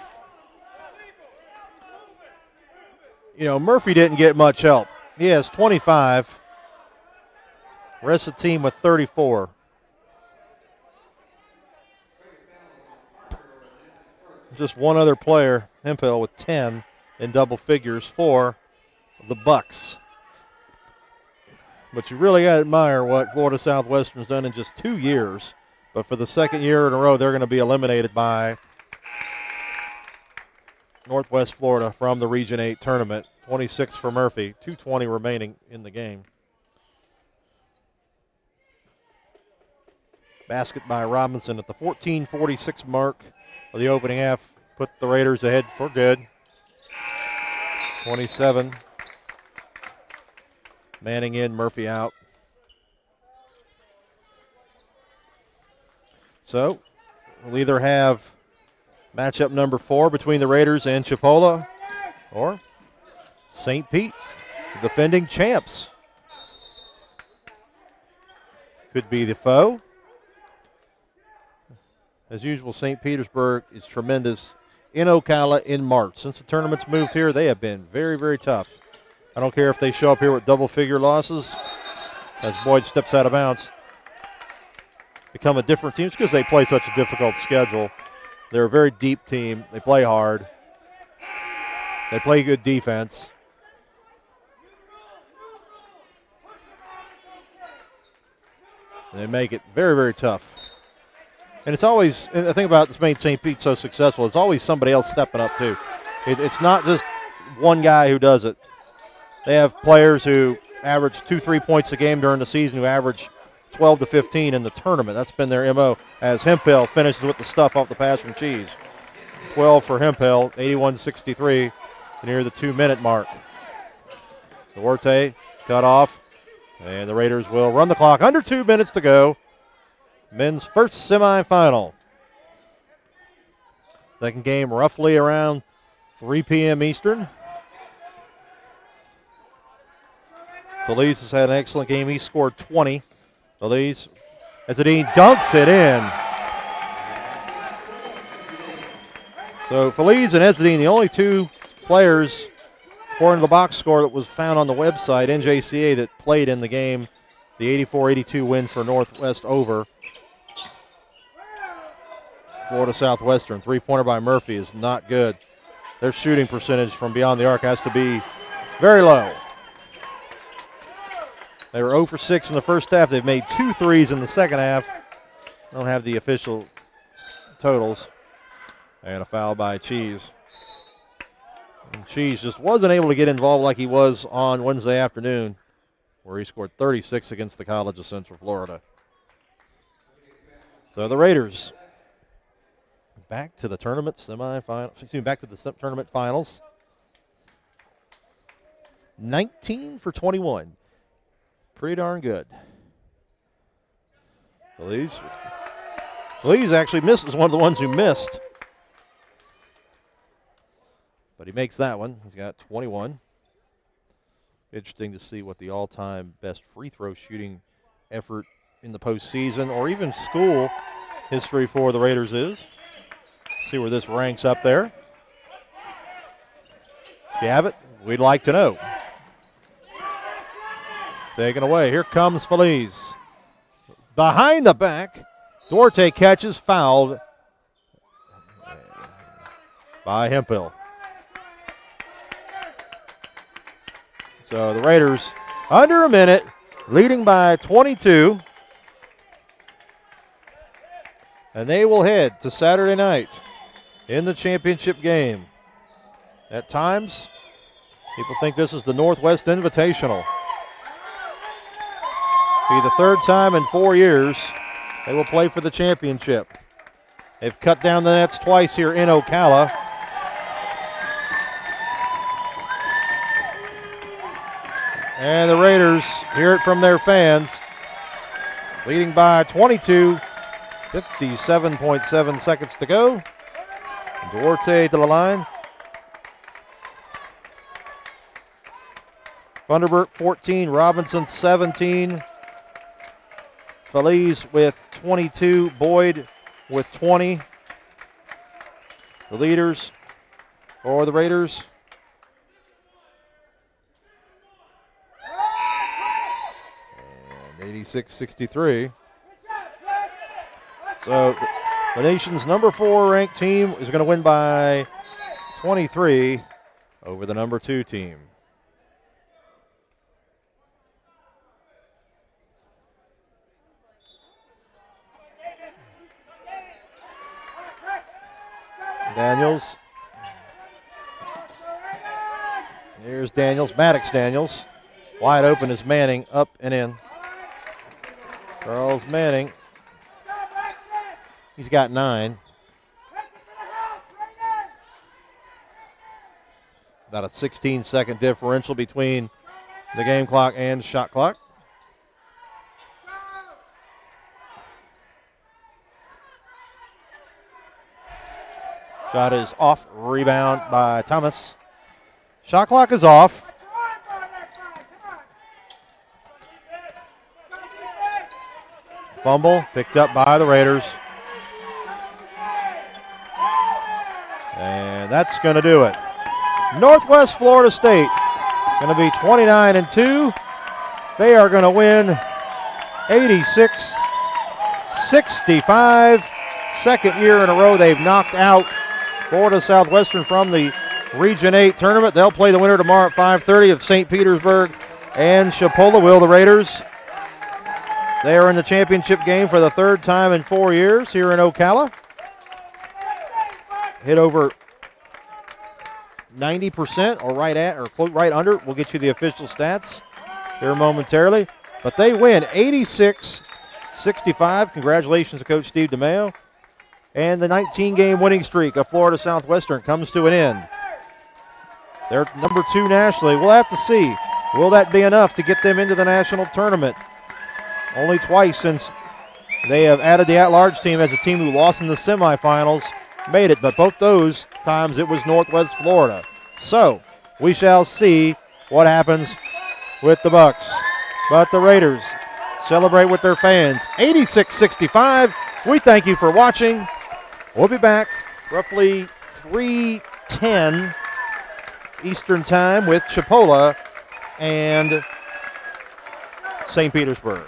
You know, Murphy didn't get much help. He has 25. Rest of the team with 34. Just one other player, Hemphill, with 10 in double figures for the Bucks. But you really got to admire what Florida Southwestern's done in just 2 years. But for the second year in a row, they're going to be eliminated by Northwest Florida from the Region 8 tournament. 26 for Murphy, 2:20 remaining in the game. Basket by Robinson at the 14:46 mark of the opening half. Put the Raiders ahead for good. 27. Manning in, Murphy out. So we'll either have matchup number 4 between the Raiders and Chipola, or St. Pete, the defending champs, could be the foe. As usual, St. Petersburg is tremendous in Ocala in March. Since the tournament's moved here, they have been very, very tough. I don't care if they show up here with double-figure losses. As Boyd steps out of bounds, become a different team. It's because they play such a difficult schedule. They're a very deep team. They play hard. They play good defense. And they make it very, very tough. And it's always, and the thing about this made St. Pete so successful, it's always somebody else stepping up too. It's not just one guy who does it. They have players who average 2-3 points a game during the season, who average 12 to 15 in the tournament. That's been their MO, as Hemphill finishes with the stuff off the pass from Cheese. 12 for Hemphill, 81-63, near the 2-minute mark. Duarte cut off, and the Raiders will run the clock. Under 2 minutes to go. Men's first semifinal. Second game roughly around 3 p.m. Eastern. Feliz has had an excellent game. He scored 20. Feliz, Ezzedine dunks it in. So Feliz and Ezzedine, the only two players, according to the box score that was found on the website, NJCA, that played in the game, the 84-82 wins for Northwest over Florida Southwestern. Three-pointer by Murphy is not good. Their shooting percentage from beyond the arc has to be very low. They were 0 for 6 in the first half. They've made 2 threes in the second half. Don't have the official totals. And a foul by Cheese. And Cheese just wasn't able to get involved like he was on Wednesday afternoon, where he scored 36 against the College of Central Florida. So the Raiders back to the tournament back to the tournament finals. 19 for 21. Pretty darn good. Feliz actually was one of the ones who missed. But he makes that one. He's got 21. Interesting to see what the all-time best free throw shooting effort in the postseason or even school history for the Raiders is. See where this ranks up there. If you have it, we'd like to know. Taken away. Here comes Feliz. Behind the back. Duarte catches, fouled by Hemphill. So the Raiders, under a minute, leading by 22. And they will head to Saturday night in the championship game. At times, people think this is the Northwest Invitational. Be the third time in 4 years they will play for the championship. They've cut down the nets twice here in Ocala. And the Raiders hear it from their fans. Leading by 22, 57.7 seconds to go. Duarte to the line. Thunderbird 14, Robinson 17. Feliz with 22, Boyd with 20. The leaders for the Raiders. And 86-63. So the nation's number 4 ranked team is going to win by 23 over the number 2 team. Daniels. Here's Daniels, Maddox Daniels. Wide open is Manning, up and in. Charles Manning. He's got 9. About a 16-second differential between the game clock and shot clock. Shot is off, rebound by Thomas. Shot clock is off. Fumble picked up by the Raiders. And that's going to do it. Northwest Florida State going to be 29-2. They are going to win 86-65. Second year in a row they've knocked out Florida Southwestern from the Region 8 tournament. They'll play the winner tomorrow at 5:30 of St. Petersburg and Chipola. Will the Raiders? They are in the championship game for the third time in 4 years here in Ocala. Hit over 90% or right at or right under. We'll get you the official stats here momentarily. But they win 86-65. Congratulations to Coach Steve DeMeo. And the 19-game winning streak of Florida Southwestern comes to an end. They're number 2 nationally. We'll have to see Will that be enough to get them into the national tournament? Only twice since they have added the at-large team as a team who lost in the semifinals made it, but both those times it was Northwest Florida. So we shall see what happens with the Bucks. But the Raiders celebrate with their fans. 86-65. We thank you for watching. We'll be back roughly 3:10 Eastern Time with Chipola and St. Petersburg.